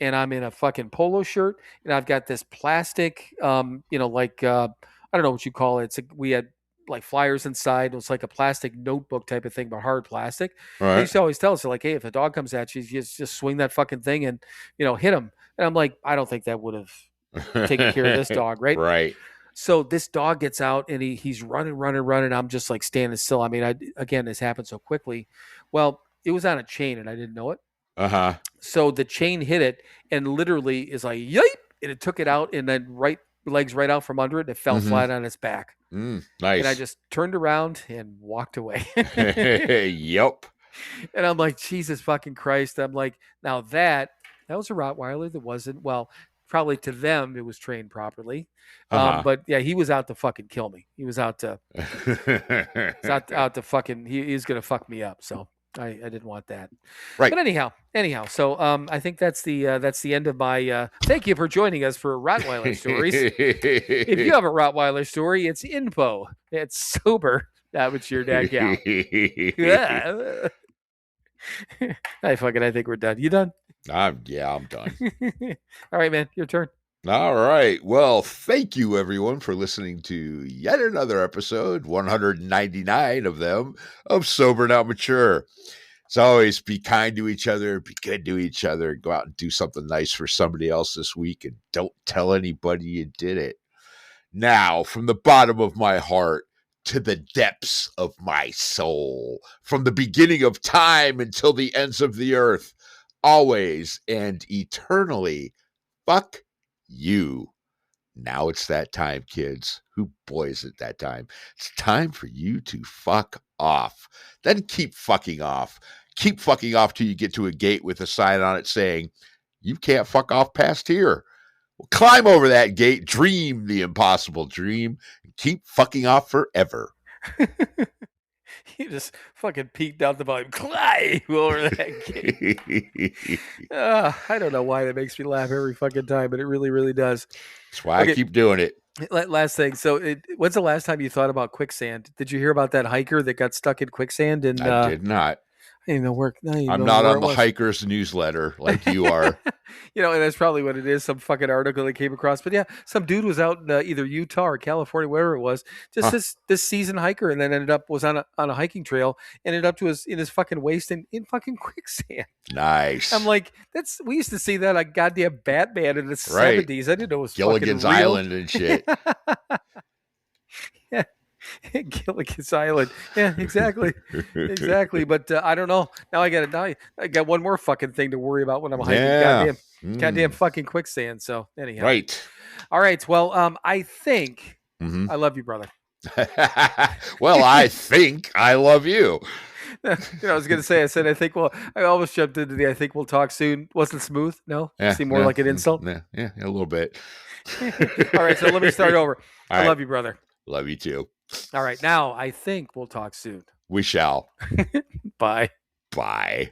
[SPEAKER 5] and I'm in a fucking polo shirt, and I've got this plastic, I don't know what you call it. We had like flyers inside. It was like a plastic notebook type of thing, but hard plastic.
[SPEAKER 6] Right.
[SPEAKER 5] They used to always tell us, like, hey, if a dog comes at you, just swing that fucking thing and, hit him. And I'm like, I don't think that would have taken care of this dog, right?
[SPEAKER 6] Right.
[SPEAKER 5] So this dog gets out, and he's running. I'm just like standing still. I mean, again, this happened so quickly. Well, it was on a chain, and I didn't know it. So the chain hit it, and literally is like, yipe, and it took it out, and then legs right out from under it, and it fell flat on its back.
[SPEAKER 6] Nice.
[SPEAKER 5] And I just turned around and walked away.
[SPEAKER 6] Yep.
[SPEAKER 5] And I'm like, Jesus fucking Christ. I'm like, now that was a Rottweiler that wasn't, well, probably to them it was trained properly. But yeah, he was out to fucking kill me. He was out to out to fucking, he's gonna fuck me up. So I didn't want that.
[SPEAKER 6] Right.
[SPEAKER 5] But anyhow. So I think that's the end of my thank you for joining us for Rottweiler stories. If you have a Rottweiler story, it's info. It's sober. That was your dad gal. I think we're done. You done?
[SPEAKER 6] I'm done.
[SPEAKER 5] All right, man. Your turn.
[SPEAKER 6] All right. Well, thank you everyone for listening to yet another episode, 199 of them, of Sober Not Mature. As always, be kind to each other, be good to each other, go out and do something nice for somebody else this week, and don't tell anybody you did it. Now, from the bottom of my heart to the depths of my soul, from the beginning of time until the ends of the earth, always and eternally, fuck you. Now it's that time, kids. Who boy is it that time? It's time for you to fuck off. Then keep fucking off. Keep fucking off till you get to a gate with a sign on it saying, you can't fuck off past here. Well, climb over that gate, dream the impossible dream, and keep fucking off forever.
[SPEAKER 5] You just fucking peeked out the volume. Climb over that gate. I don't know why that makes me laugh every fucking time, but it really, really does.
[SPEAKER 6] That's why I keep doing it.
[SPEAKER 5] Last thing. So when's the last time you thought about quicksand? Did you hear about that hiker that got stuck in quicksand? And
[SPEAKER 6] I did not.
[SPEAKER 5] I didn't know where.
[SPEAKER 6] I'm not on the hiker's newsletter like you are.
[SPEAKER 5] And that's probably what it is. Some fucking article that came across. But yeah, some dude was out in either Utah or California, wherever it was, just this seasoned hiker, and then was on a hiking trail, ended up in his fucking waist in fucking quicksand.
[SPEAKER 6] Nice.
[SPEAKER 5] I'm like, we used to see that like goddamn Batman in the 70s. I didn't know it was
[SPEAKER 6] Gilligan's
[SPEAKER 5] fucking real.
[SPEAKER 6] Island and shit.
[SPEAKER 5] Yeah. Gilligan's Island. Yeah, exactly. Exactly. But I don't know. Now I got one more fucking thing to worry about when I'm hiking. Goddamn fucking quicksand. So anyhow.
[SPEAKER 6] Right.
[SPEAKER 5] All right. Well, I think I love you, brother.
[SPEAKER 6] Well, I think I love you.
[SPEAKER 5] I was going to say, I think, well, I almost jumped into I think we'll talk soon. Wasn't smooth? No? Seemed more like an insult?
[SPEAKER 6] Yeah, a little bit.
[SPEAKER 5] All right, so let me start over. I love you, brother.
[SPEAKER 6] Love you too.
[SPEAKER 5] All right, now I think we'll talk soon.
[SPEAKER 6] We shall.
[SPEAKER 5] Bye.
[SPEAKER 6] Bye.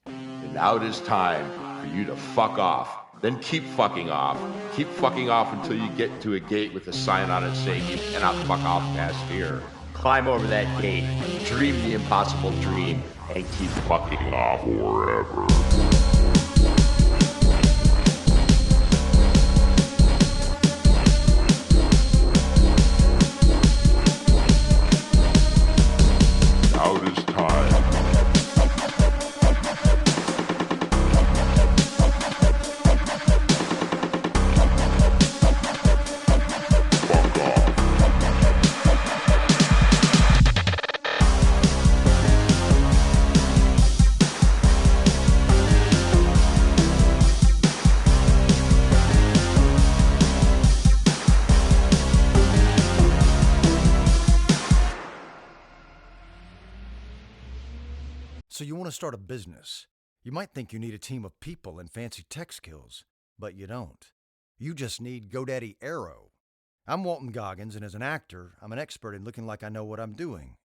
[SPEAKER 12] And now it is time for you to fuck off. Then keep fucking off. Keep fucking off until you get to a gate with a sign on it saying you cannot fuck off past here. Climb over that gate, dream the impossible dream, and keep fucking off forever. Now it is time.
[SPEAKER 13] So you want to start a business. You might think you need a team of people and fancy tech skills, but you don't. You just need GoDaddy Aero. I'm Walton Goggins, and as an actor, I'm an expert in looking like I know what I'm doing.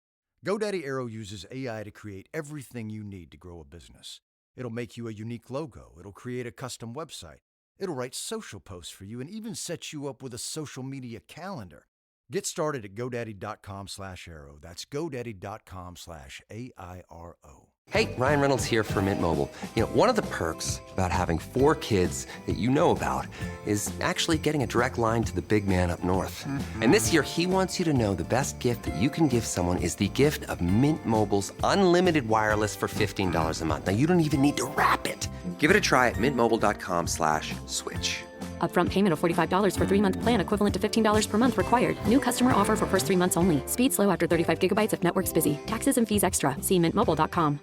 [SPEAKER 13] GoDaddy Aero uses AI to create everything you need to grow a business. It'll make you a unique logo. It'll create a custom website. It'll write social posts for you and even set you up with a social media calendar. Get started at GoDaddy.com/Aero. That's GoDaddy.com/AIRO.
[SPEAKER 14] Hey, Ryan Reynolds here for Mint Mobile. You know, one of the perks about having 4 kids that you know about is actually getting a direct line to the big man up north. Mm-hmm. And this year, he wants you to know the best gift that you can give someone is the gift of Mint Mobile's unlimited wireless for $15 a month. Now, you don't even need to wrap it. Give it a try at mintmobile.com/switch.
[SPEAKER 15] Upfront payment of $45 for 3-month plan equivalent to $15 per month required. New customer offer for first 3 months only. Speed slow after 35 gigabytes if network's busy. Taxes and fees extra. See mintmobile.com.